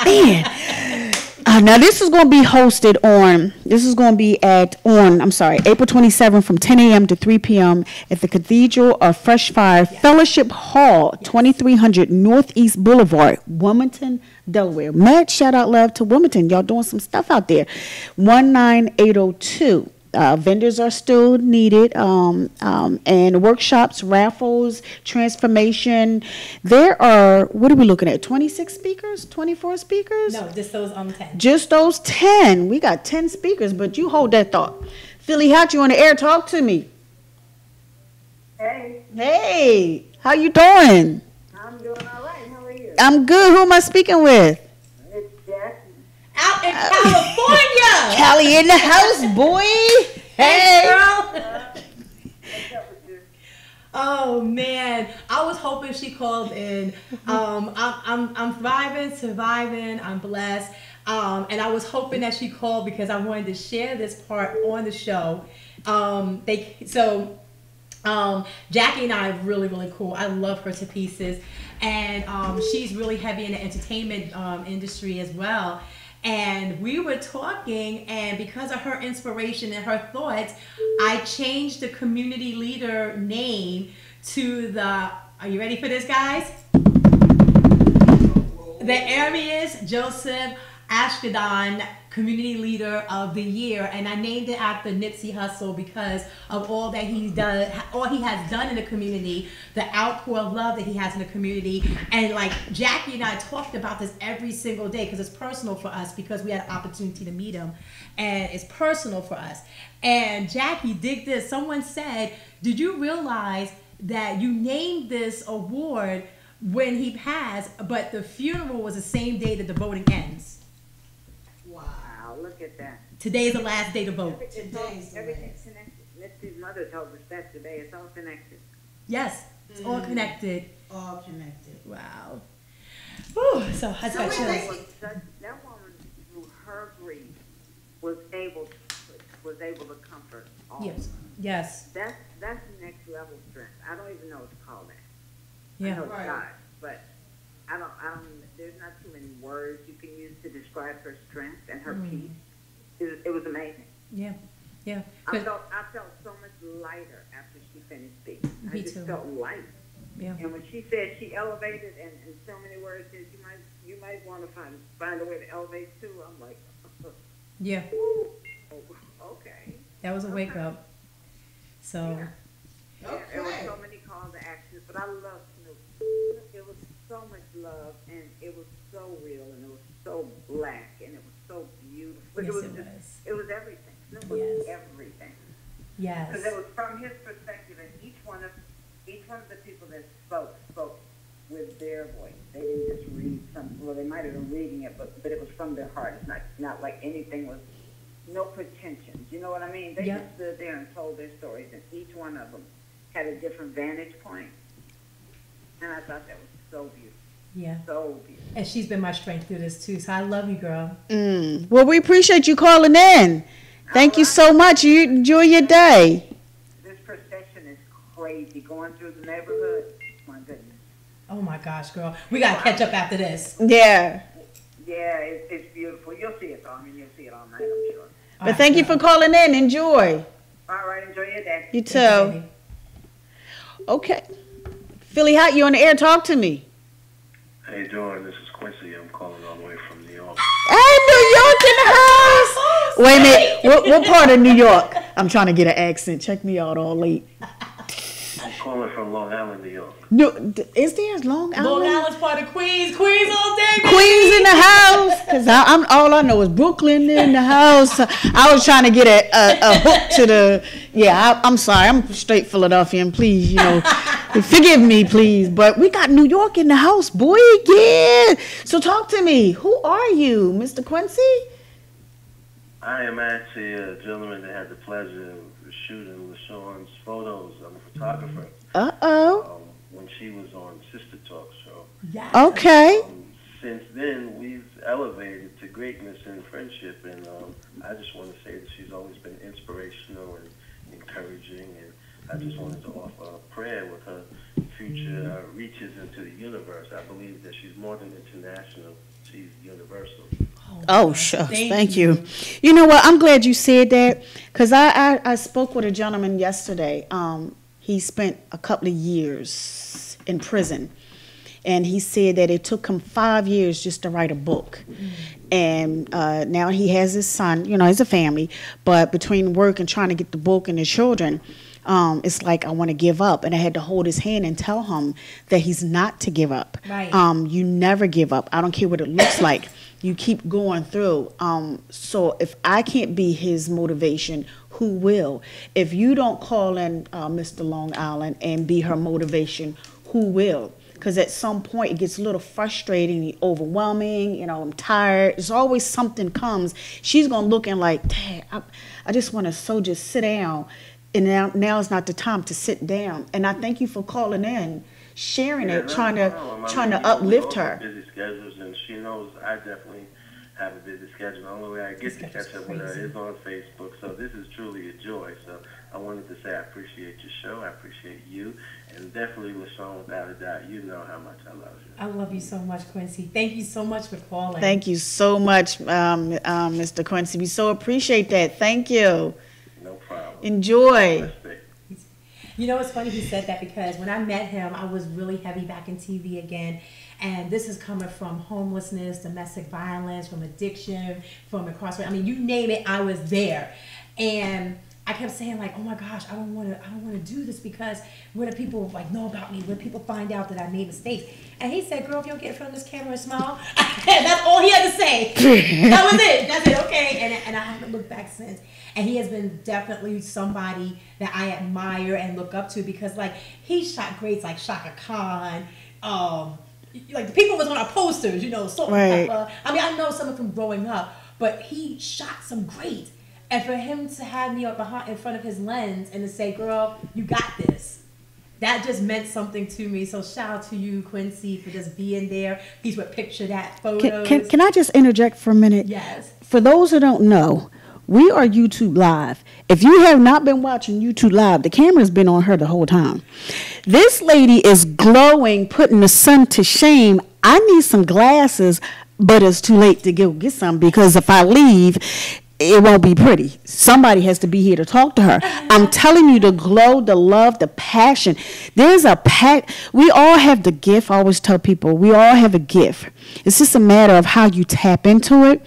Man. Now this is going to be hosted on, April 27th from 10 a.m. to 3 p.m. at the Cathedral of Fresh Fire Fellowship Hall, 2300 Northeast Boulevard, Wilmington, Delaware. Mad shout out love to Wilmington. Y'all doing some stuff out there. 19802. Vendors are still needed, and workshops, raffles, transformation. There are, what are we looking at, 26 speakers, 24 speakers? No, just those 10. Just those 10. We got 10 speakers, but you hold that thought. Philly Hott, you on the air, talk to me. Hey, Hey, how you doing? I'm doing all right. How are you? I'm good. Who am I speaking with? It's Jackie. Out in California. Callie in the house, boy. Hey. Girl. Oh man, I was hoping she called in. I'm thriving, surviving. I'm blessed, and I was hoping that she called because I wanted to share this part on the show. Jackie and I are really, really cool. I love her to pieces, and she's really heavy in the entertainment industry as well. And we were talking, and because of her inspiration and her thoughts, I changed the community leader name to the, are you ready for this, guys? The Arius Joseph Ashkenazi Community Leader of the Year, and I named it after Nipsey Hussle because of all that he's done, all he has done in the community, the outpour of love that he has in the community. And like Jackie and I talked about this every single day because it's personal for us because we had an opportunity to meet him, and it's personal for us. And Jackie, dig this. Someone said, "Did you realize that you named this award when he passed, but the funeral was the same day that the voting ends?" Wow, look at that. Today is the last day to vote. Everything's connected. Nipsey's mother told us that today. It's all connected. Yes, it's all connected. All connected. Wow. Whew, so I got chills. That woman, through her grief, was able to comfort all Yes. of us. Yes. That's next level strength. I don't even know what to call that. Yeah. I know it's God, but I don't. There's not too many words you can use to describe her strength and her peace. It was amazing. Yeah. Yeah. I felt so much lighter after she finished speaking. I Me just too. felt light. Yeah. And when she said she elevated, and in so many words, said you might want to find a way to elevate too. I'm like, Yeah. ooh, okay. That was a wake up. So. Yeah, there were so many calls to actions, but I love Snoop. It was so much love, and it was so real, and it was so black, and it was so beautiful. Yes, it was it just, was. it was everything. Snoop was Yes. everything. Yes. Because it was from his perspective, and each one of the people that spoke with their voice. They didn't just read something. Well, they might have been reading it, but it was from their heart. It's not like anything was, no pretensions. You know what I mean? They just stood there and told their stories, and each one of them had a different vantage point. And I thought that was so beautiful. Yeah. So beautiful. And she's been my strength through this too. So I love you, girl. Well, we appreciate you calling in. Thank you so much. You enjoy your day. This procession is crazy. Going through the neighborhood, my goodness. Oh my gosh, girl. We gotta catch up after this. Yeah. Yeah, it's beautiful. You'll see it, though. I mean, you'll see it all night, I'm sure. But thank you for calling in. Enjoy. All right, enjoy your day. You too. Okay. Philly Hott, you on the air? Talk to me. How you doing? This is Quincy. I'm calling all the way from New York. Hey, New York in the house. Wait a minute. What part of New York? I'm trying to get an accent. Check me out all late. I'm calling from Long Island, New York. No, is there Long Island? Long Island's part of Queens. Queens all day, baby. Queens in the house. Because I'm all I know is Brooklyn in the house. I was trying to get a hook to the. Yeah, I'm sorry. I'm straight Philadelphian. Please, forgive me, please. But we got New York in the house, boy. Yeah. So talk to me. Who are you, Mr. Quincy? I am actually a gentleman that had the pleasure of shooting LaShawn's photos. I'm a photographer. Uh-oh. When she was on Sister Talk show. Yes. Okay. Since then, we've elevated to greatness and friendship, and I just want to say that she's always been inspirational and encouraging, and I just wanted to offer a prayer with her future reaches into the universe. I believe that she's more than international, she's universal. Oh, shucks. Thank you. You know what? I'm glad you said that, because I spoke with a gentleman yesterday. He spent a couple of years in prison, and he said that it took him 5 years just to write a book. And now he has his son, he's a family, but between work and trying to get the book and his children, it's like I want to give up. And I had to hold his hand and tell him that he's not to give up. Right. You never give up. I don't care what it looks like. You keep going through. So if I can't be his motivation, who will? If you don't call in Mr. Long Island and be her motivation, who will? Because at some point it gets a little frustrating, overwhelming. I'm tired. There's always something comes. She's gonna look and like, Dad, I just want to just sit down. And now is not the time to sit down. And I thank you for calling in, sharing it, trying to uplift her. Busy schedules, and she knows I definitely have a busy schedule. The only way I get to catch up with her is on Facebook. So this is truly a joy. So I wanted to say I appreciate your show. I appreciate you, and definitely LaShawn, without a doubt, you know how much I love you. I love you so much, Quincy. Thank you so much for calling. Thank you so much, Mr. Quincy. We so appreciate that. Thank you. No problem. Enjoy. It's funny he said that, because when I met him, I was really heavy back in TV again. And this is coming from homelessness, domestic violence, from addiction, from incarceration. I mean, you name it, I was there. And I kept saying, like, oh my gosh, I don't want to do this, because what do people know about me? What do people find out that I made mistakes? And he said, girl, if you don't get in front of this camera and smile, that's all he had to say. That was it. That's it. Okay. And I haven't looked back since. And he has been definitely somebody that I admire and look up to, because he shot greats like Shaka Khan. The people was on our posters, Salt and Pepper. I mean, I know some of them growing up, but he shot some great. And for him to have me in front of his lens and to say, girl, you got this, that just meant something to me. So shout out to you, Quincy, for just being there. Please would picture that photo. Can I just interject for a minute? Yes. For those who don't know, we are YouTube Live. If you have not been watching YouTube Live, the camera's been on her the whole time. This lady is glowing, putting the sun to shame. I need some glasses, but it's too late to go get some, because if I leave, it won't be pretty. Somebody has to be here to talk to her. I'm telling you, the glow, the love, the passion. There's a we all have the gift. I always tell people, we all have a gift. It's just a matter of how you tap into it.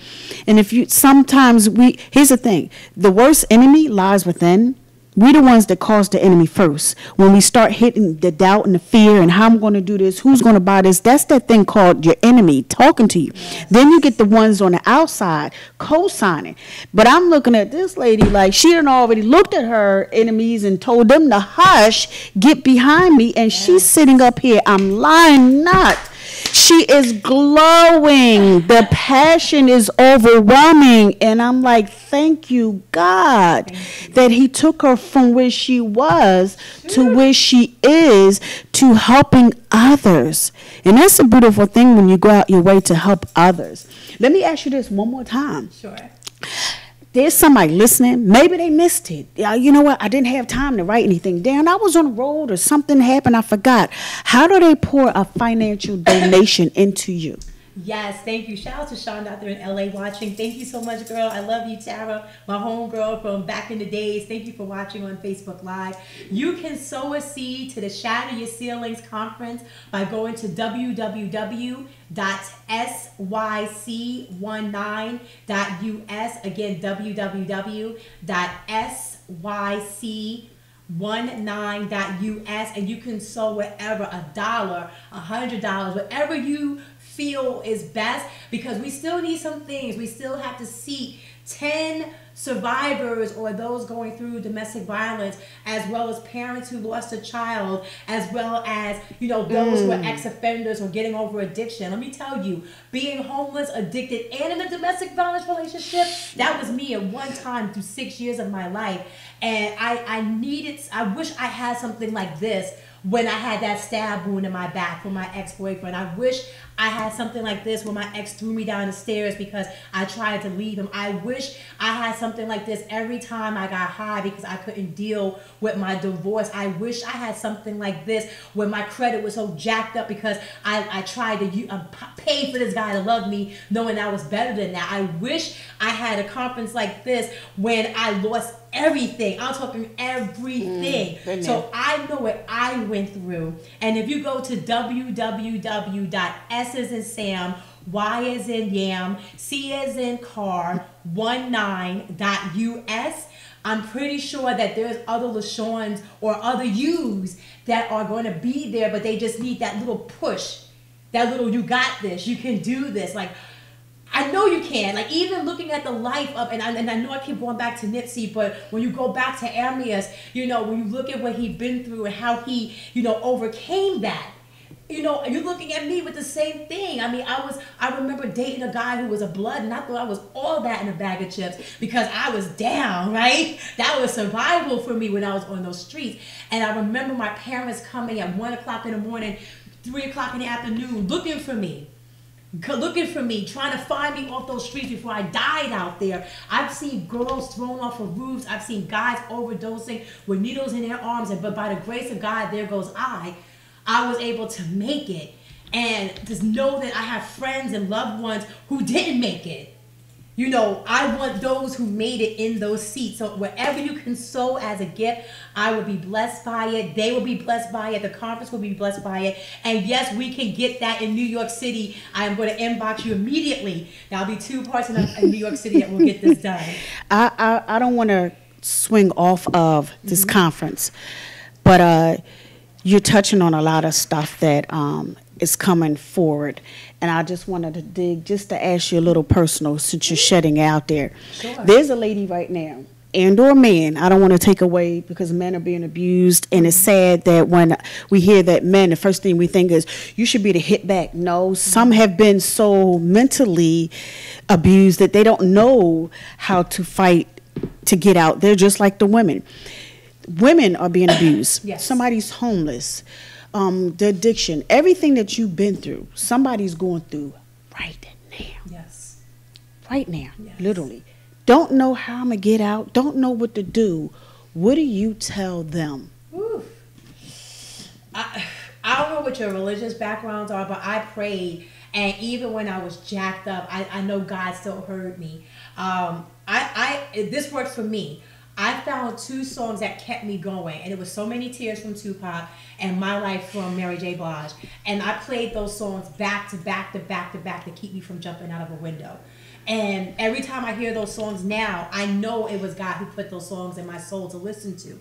And here's the thing, the worst enemy lies within. We the ones that cause the enemy first. When we start hitting the doubt and the fear and how I'm going to do this, who's going to buy this, that's that thing called your enemy talking to you. Yes. Then you get the ones on the outside co-signing. But I'm looking at this lady like she done already looked at her enemies and told them to hush, get behind me, and she's sitting up here. I'm lying not. She is glowing. The passion is overwhelming. And I'm like, thank you, God, that he took her from where she was to where she is, to helping others. And that's a beautiful thing when you go out your way to help others. Let me ask you this one more time. Sure. There's somebody listening. Maybe they missed it. You know what? I didn't have time to write anything down. I was on the road or something happened. I forgot. How do they pour a financial donation into you? Yes, thank you. Shout out to Sean out there in LA watching. Thank you so much, girl. I love you, Tara, my homegirl from back in the days. Thank you for watching on Facebook Live. You can sow a seed to the Shatter Your Ceilings conference by going to www.syc19.us. Again, www.syc19.us, and you can sow whatever, $1, $100, whatever you feel is best, because we still need some things. We still have to seek 10 survivors or those going through domestic violence, as well as parents who lost a child, as well as, you know, those who are ex-offenders or getting over addiction. Let me tell you, being homeless, addicted, and in a domestic violence relationship, that was me at one time through 6 years of my life. And I wish I had something like this when I had that stab wound in my back from my ex-boyfriend. I wish I had something like this when my ex threw me down the stairs because I tried to leave him. I wish I had something like this every time I got high because I couldn't deal with my divorce. I wish I had something like this when my credit was so jacked up because I tried to pay for this guy to love me knowing I was better than that. I wish I had a conference like this when I lost everything. I'm talking everything. So I know what I went through. And if you go to www.S as in Sam, Y as in Yam, C as in car, 19.us, I'm pretty sure that there's other LaShawns or other yous that are going to be there, but they just need that little push, that little, you got this, you can do this. Like, I know you can. Like, even looking at the life of, and I know I keep going back to Nipsey, but when you go back to Amias, you know, when you look at what he'd been through and how he, you know, overcame that, you know, you're looking at me with the same thing. I mean, I remember dating a guy who was a blood, and I thought I was all that in a bag of chips because I was down, right? That was survival for me when I was on those streets. And I remember my parents coming at 1 o'clock in the morning, 3 o'clock in the afternoon, looking for me, trying to find me off those streets before I died out there. I've seen girls thrown off of roofs. I've seen guys overdosing with needles in their arms. But by the grace of God, there goes I was able to make it. And just know that I have friends and loved ones who didn't make it. You know, I want those who made it in those seats. So wherever you can sow as a gift, I will be blessed by it. They will be blessed by it. The conference will be blessed by it. And yes, we can get that in New York City. I am going to inbox you immediately. There'll be 2 parts in New York City that will get this done. I don't want to swing off of this conference, but you're touching on a lot of stuff that is coming forward. And I just wanted to dig, just to ask you a little personal, since you're shedding out there. Sure. There's a lady right now, and or man, I don't want to take away because men are being abused. And it's sad that when we hear that men, the first thing we think is, you should be to hit back. No, some have been so mentally abused that they don't know how to fight to get out. They're just like the women. Women are being abused. Yes. Somebody's homeless. The addiction, everything that you've been through, somebody's going through right now. Yes. Right now, Yes. literally. Don't know how I'm going to get out. Don't know what to do. What do you tell them? Oof. I don't know what your religious backgrounds are, but I prayed. And even when I was jacked up, I know God still heard me. This worked for me. I found 2 songs that kept me going, and it was So Many Tears from Tupac and My Life from Mary J. Blige. And I played those songs back to back to back to back to keep me from jumping out of a window. And every time I hear those songs now, I know it was God who put those songs in my soul to listen to.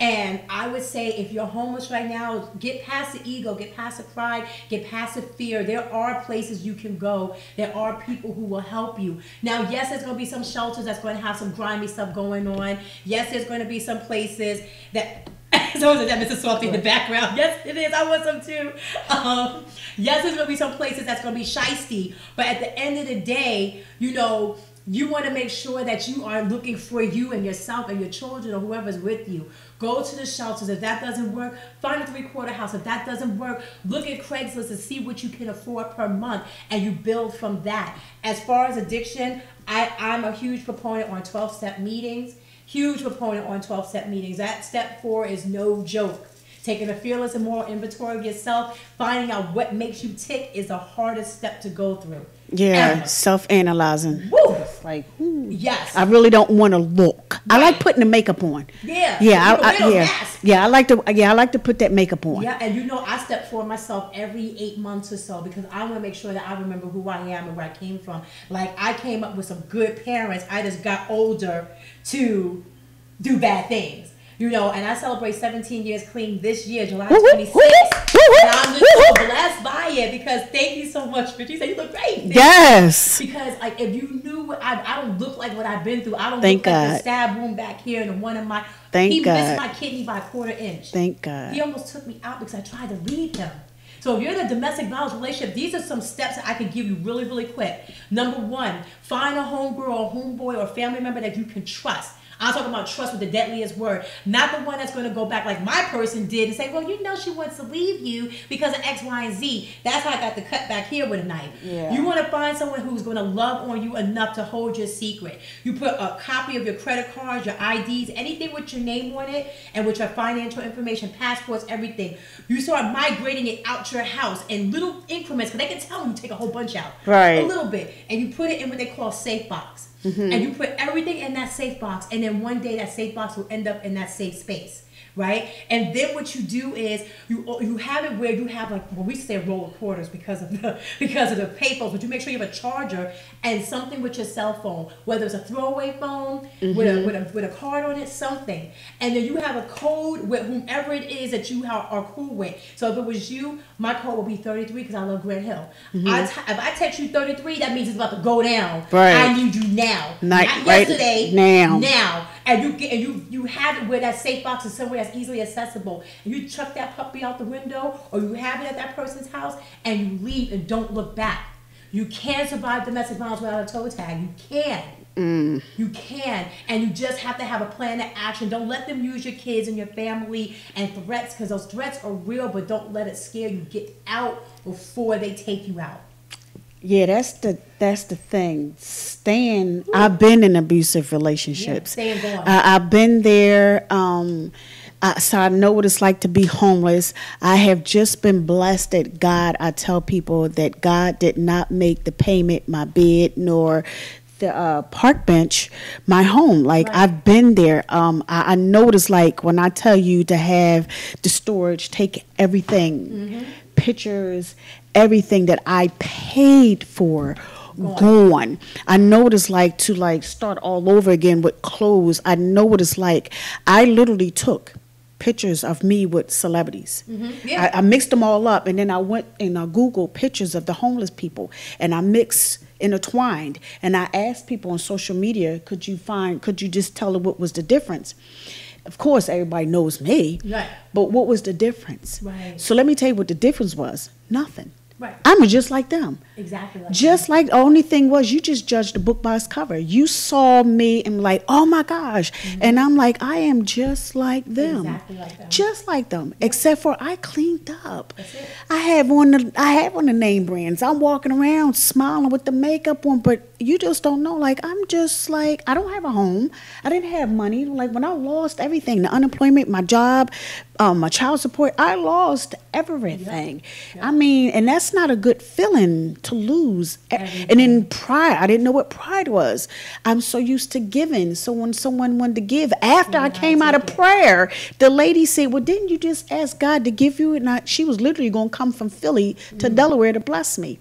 And I would say, if you're homeless right now, get past the ego, get past the pride, get past the fear. There are places you can go. There are people who will help you. Now, yes, there's going to be some shelters that's going to have some grimy stuff going on. Yes, there's going to be some places that... So is that Mr. Softy in the background? Yes, it is. I want some too. Yes, there's going to be some places that's going to be shiesty. But at the end of the day, you know, you want to make sure that you are looking for you and yourself and your children or whoever's with you. Go to the shelters. If that doesn't work, find a 3/4 house. If that doesn't work, look at Craigslist and see what you can afford per month, and you build from that. As far as addiction, I'm a huge proponent on 12-step meetings. Huge proponent on 12-step meetings. That step 4 is no joke. Taking a fearless and moral inventory of yourself, finding out what makes you tick is the hardest step to go through. Yeah, Ever. self-analyzing. Woo! It's like, ooh. Yes. I really don't want to look. I Right. like putting the makeup on. Yeah. Yeah, Yeah. yeah. I like to put that makeup on. Yeah, and I step for myself every 8 months or so because I want to make sure that I remember who I am and where I came from. Like, I came up with some good parents. I just got older to do bad things. And I celebrate 17 years clean this year, July 26th. And I'm just so blessed by it because thank you so much, Richie. You said you look great. Yes. Because, like, if you knew I don't look like what I've been through. I don't Thank look like God. the stab wound back here and the one in my... Thank he God. missed my kidney by a quarter inch. Thank God. He almost took me out because I tried to leave him. So if you're in a domestic violence relationship, these are some steps that I can give you really, really quick. Number one, find a homegirl or homeboy or family member that you can trust. I'm talking about trust with the deadliest word. Not the one that's going to go back like my person did and say, well, she wants to leave you because of X, Y, and Z. That's how I got the cut back here with a knife. Yeah. You want to find someone who's going to love on you enough to hold your secret. You put a copy of your credit cards, your IDs, anything with your name on it, and with your financial information, passports, everything. You start migrating it out your house in little increments because they can tell when you take a whole bunch out. Right. A little bit. And you put it in what they call a safe box. And you put everything in that safe box, and then one day that safe box will end up in that safe space, right? And then what you do is you have it where you have, like, well, we say roll of quarters because of the payphones, but you make sure you have a charger and something with your cell phone, whether it's a throwaway phone with a card on it, something, and then you have a code with whomever it is that you are cool with. So if it was you, my code will be 33 because I love Grand Hill. If I text you 33, that means it's about to go down. Right. I need you now. Not right yesterday. now. And you have it where that safe box is somewhere that's easily accessible. And you chuck that puppy out the window, or you have it at that person's house, and you leave and don't look back. You can survive domestic violence without a toe tag. You can. You can. And you just have to have a plan of action. Don't let them use your kids and your family and threats, because those threats are real, but don't let it scare you. Get out before they take you out. Yeah, that's the thing. I've been in abusive relationships. Yeah, stay and go. I've been there. So I know what it's like to be homeless. I have just been blessed that God, I tell people that God did not make the payment my bed nor the park bench my home. Like, right. I've been there. I know what it's like when I tell you to have the storage, take everything, pictures, everything that I paid for gone. I know what it's like to start all over again with clothes. I know what it's like. I literally took pictures of me with celebrities. Yeah. I mixed them all up, and then I went and Googled pictures of the homeless people, and I intertwined, and I asked people on social media, could you just tell her what was the difference? Of course, everybody knows me, right. But what was the difference? Right. So let me tell you what the difference was. Nothing. Right. I'm just like them. Exactly like just them. Like the only thing was you just judged the book by its cover. You saw me and like, oh my gosh. And I'm like, I am just like them. Exactly like them. Just like them. Yep. Except for I cleaned up. That's it. I have on the name brands. I'm walking around smiling with the makeup on, but you just don't know. Like, I'm just like, I don't have a home. I didn't have money. Like, when I lost everything, the unemployment, my job, my child support, I lost everything. Yep. Yep. I mean, and that's not a good feeling to lose. Everything. And then pride, I didn't know what pride was. I'm so used to giving. So when someone wanted to give, after I came out of prayer, the lady said, well, didn't you just ask God to give you? And she was literally going to come from Philly to Delaware to bless me.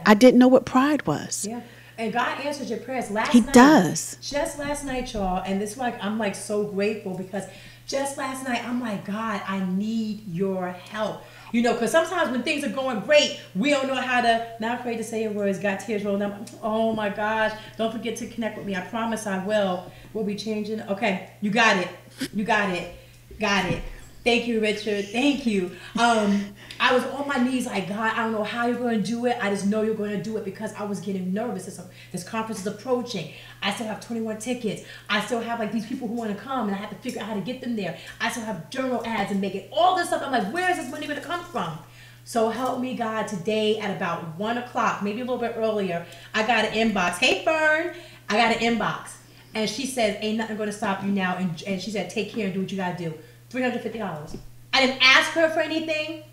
I didn't know what pride was. Yeah. And God answers your prayers last night. He does. Just last night, y'all. And this is why I'm like so grateful, because just last night, I'm like, God, I need your help. You know, because sometimes when things are going great, we don't know how to, not afraid to say your words, got tears rolling down. Oh my gosh, don't forget to connect with me. I promise I will. We'll be changing. Okay, you got it. You got it. Got it. Thank you, Richard. Thank you. I was on my knees like, God, I don't know how you're going to do it. I just know you're going to do it, because I was getting nervous. This conference is approaching. I still have 21 tickets. I still have like these people who want to come, and I have to figure out how to get them there. I still have journal ads and making all this stuff. I'm like, where is this money going to come from? So help me, God, today at about 1 o'clock, maybe a little bit earlier, I got an inbox. Hey, Fern, I got an inbox. And she says, ain't nothing going to stop you now. And she said, take care and do what you got to do. $350. I didn't ask her for anything.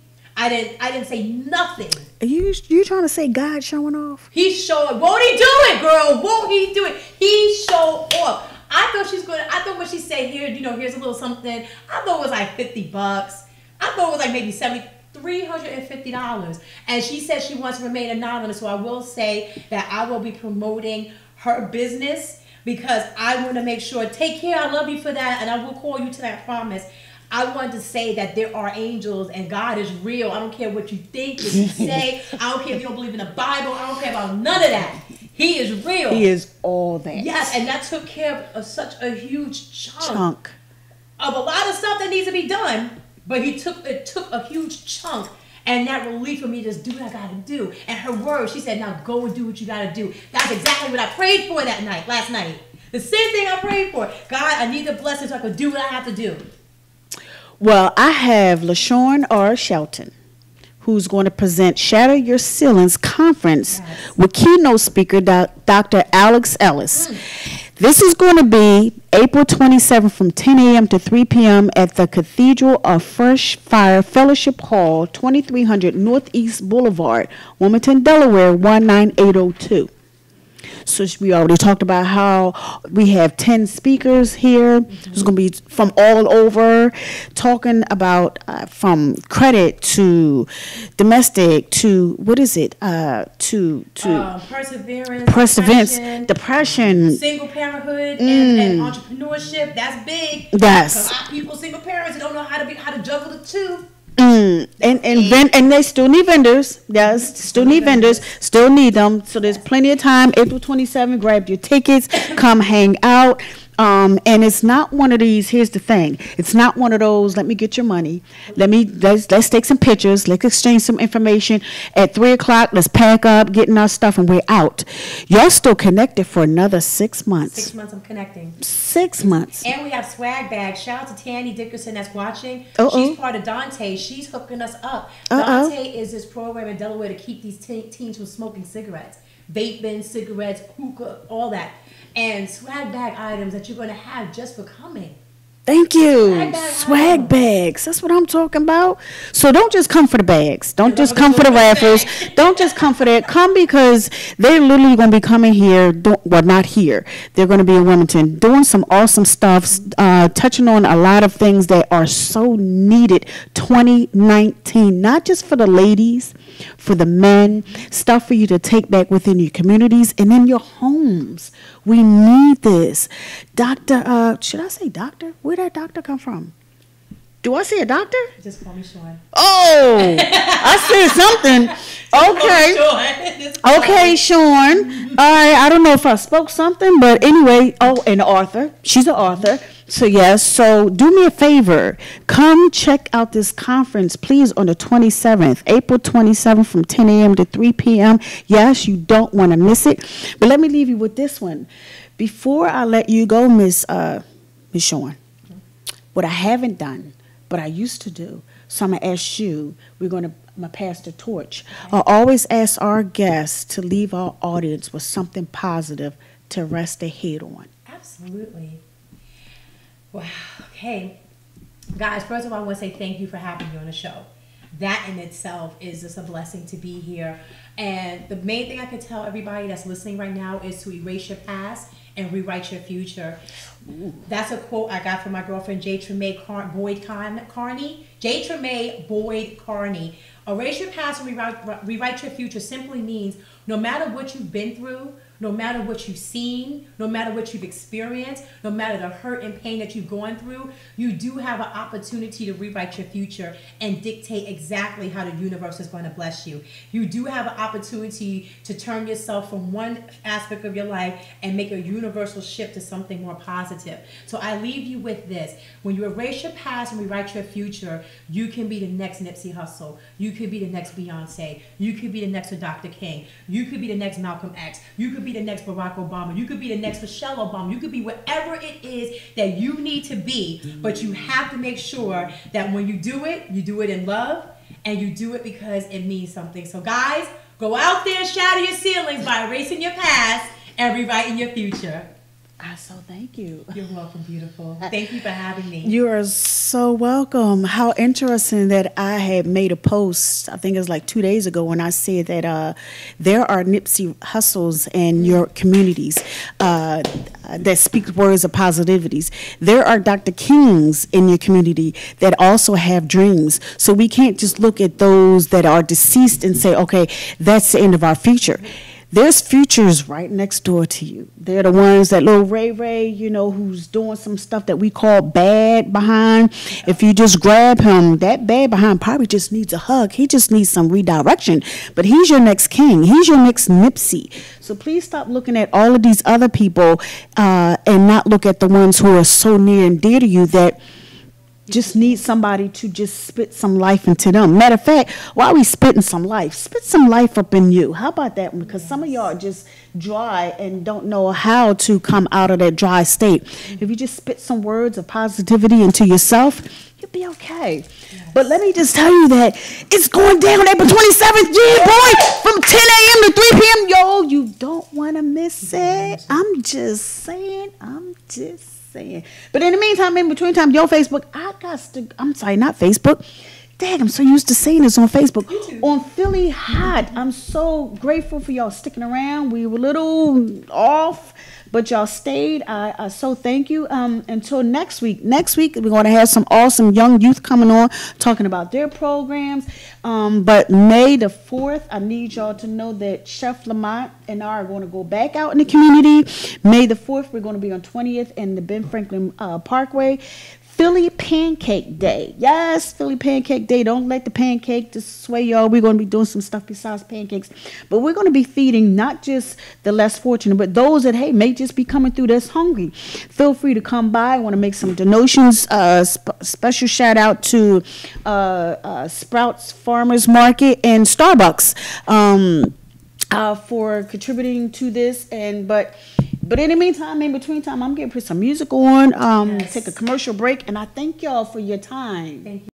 I didn't say nothing. Are you trying to say God showing off? He showed. Won't he do it, girl? Won't he do it? He showed off. I thought when she said, here, here's a little something. I thought it was like $50. I thought it was like maybe $350. And she said she wants to remain anonymous. So I will say that I will be promoting her business because I want to make sure. Take care. I love you for that, and I will call you to that promise. I wanted to say that there are angels and God is real. I don't care what you think, what you say. I don't care if you don't believe in the Bible. I don't care about none of that. He is real. He is all that. Yes, and that took care of such a huge chunk of a lot of stuff that needs to be done. But it took a huge chunk. And that relief for me to just do what I gotta do. And her words, she said, now go and do what you gotta do. That's exactly what I prayed for last night. The same thing I prayed for. God, I need the blessing so I can do what I have to do. Well, I have LaShawn R. Shelton, who's going to present Shatter Your Ceilings Conference with keynote speaker Dr. Alex Ellis. This is going to be April 27th from 10 a.m. to 3 p.m. at the Cathedral of Fresh Fire Fellowship Hall, 2300 Northeast Boulevard, Wilmington, Delaware, 19802. So we already talked about how we have 10 speakers here. It's going to be from all over, talking about from credit to domestic to perseverance, depression, single parenthood, and entrepreneurship. That's big. Yes. A lot of people, single parents, that don't know how to juggle the two. And they still need vendors. Yes, still need vendors. Still need them. So there's plenty of time. April 27th, grab your tickets. Come hang out. And it's not one of these. Here's the thing. It's not one of those. Let me get your money. Let's take some pictures. Let's exchange some information. At 3:00, let's pack up, getting our stuff, and we're out. Y'all still connected for another 6 months. 6 months. I'm connecting. 6 months. And we have swag bags. Shout out to Tanny Dickerson that's watching. Uh-oh. She's part of Dante. She's hooking us up. Dante is this program in Delaware to keep these teens from smoking cigarettes, vaping, cigarettes, hookah, all that. And swag bag items that you're going to have just for coming. Thank you. Swag bags. That's what I'm talking about. So don't just come for the bags. Don't just come for the raffles. Don't just come for that. Come because they're literally going to be coming here. Well, not here. They're going to be in Wilmington doing some awesome stuff, touching on a lot of things that are so needed 2019, not just for the ladies, for the men, stuff for you to take back within your communities and in your homes. We need this. Should I say doctor? Where did that doctor come from? Do I say a doctor? Just call me Sean. Oh, I said something. Okay. Okay, Sean. All right, I don't know if I spoke something, but anyway. Oh, and Arthur. She's an author. So, yes. So, do me a favor. Come check out this conference, please, on the 27th, April 27th from 10 a.m. to 3 p.m. Yes, you don't want to miss it. But let me leave you with this one. Before I let you go, Miss Sean, what I haven't done, but I used to do, so I'm going to ask you, I'm going to pass the torch. I always ask our guests to leave our audience with something positive to rest their head on. Absolutely. Wow. Okay. Guys, first of all, I want to say thank you for having me on the show. That in itself is just a blessing to be here. And the main thing I could tell everybody that's listening right now is to erase your past and rewrite your future. Ooh. That's a quote I got from my girlfriend, J. Tremaine Boyd Carney. J. Tremaine Boyd Carney. Erase your past and rewrite your future simply means no matter what you've been through, no matter what you've seen, no matter what you've experienced, no matter the hurt and pain that you've gone through, you do have an opportunity to rewrite your future and dictate exactly how the universe is going to bless you. You do have an opportunity to turn yourself from one aspect of your life and make a universal shift to something more positive. So I leave you with this. When you erase your past and rewrite your future, you can be the next Nipsey Hussle. You could be the next Beyonce. You could be the next Dr. King. You could be the next Malcolm X. You could be the next Barack Obama. You could be the next Michelle Obama. You could be whatever it is that you need to be, but you have to make sure that when you do it in love, and you do it because it means something. So guys, go out there and shatter your ceilings by erasing your past and rewriting your future. I so thank you. You're welcome, beautiful. Thank you for having me. You are so welcome. How interesting that I had made a post, I think it was like 2 days ago, when I said that there are Nipsey Hussles in your communities that speak words of positivities. There are Dr. Kings in your community that also have dreams. So we can't just look at those that are deceased and say, okay, that's the end of our future. There's futures right next door to you. They're the ones that little Ray, you know, who's doing some stuff that we call bad behind. If you just grab him, that bad behind probably just needs a hug. He just needs some redirection. But he's your next king. He's your next Nipsey. So please stop looking at all of these other people and not look at the ones who are so near and dear to you that just need somebody to just spit some life into them. Matter of fact, while we spitting some life, spit some life up in you. How about that one? Because some of y'all are just dry and don't know how to come out of that dry state. If you just spit some words of positivity into yourself, you'll be okay. But let me just tell you that it's going down April 27th, yeah, boy, from 10 a.m. to 3 p.m. Yo, you don't want to miss it. I'm just saying. But in the meantime, in between time, your Facebook, I'm sorry, not Facebook. Dang, I'm so used to saying this on Facebook. On Philly Hott, I'm so grateful for y'all sticking around. We were a little off, but y'all stayed. I so thank you. Until next week. Next week, we're going to have some awesome young youth coming on, talking about their programs. But May the 4th, I need y'all to know that Chef Lamont and I are going to go back out in the community. May the 4th, we're going to be on 20th and the Ben Franklin Parkway. Philly Pancake Day. Yes, Philly Pancake Day. Don't let the pancake just sway y'all. We're going to be doing some stuff besides pancakes. But we're going to be feeding not just the less fortunate, but those that, hey, may just be coming through that's hungry. Feel free to come by. I want to make some donations. Special shout out to Sprouts Farmers Market and Starbucks for contributing to this. But in the meantime, in between time, I'm going to put some music on, take a commercial break, and I thank y'all for your time. Thank you.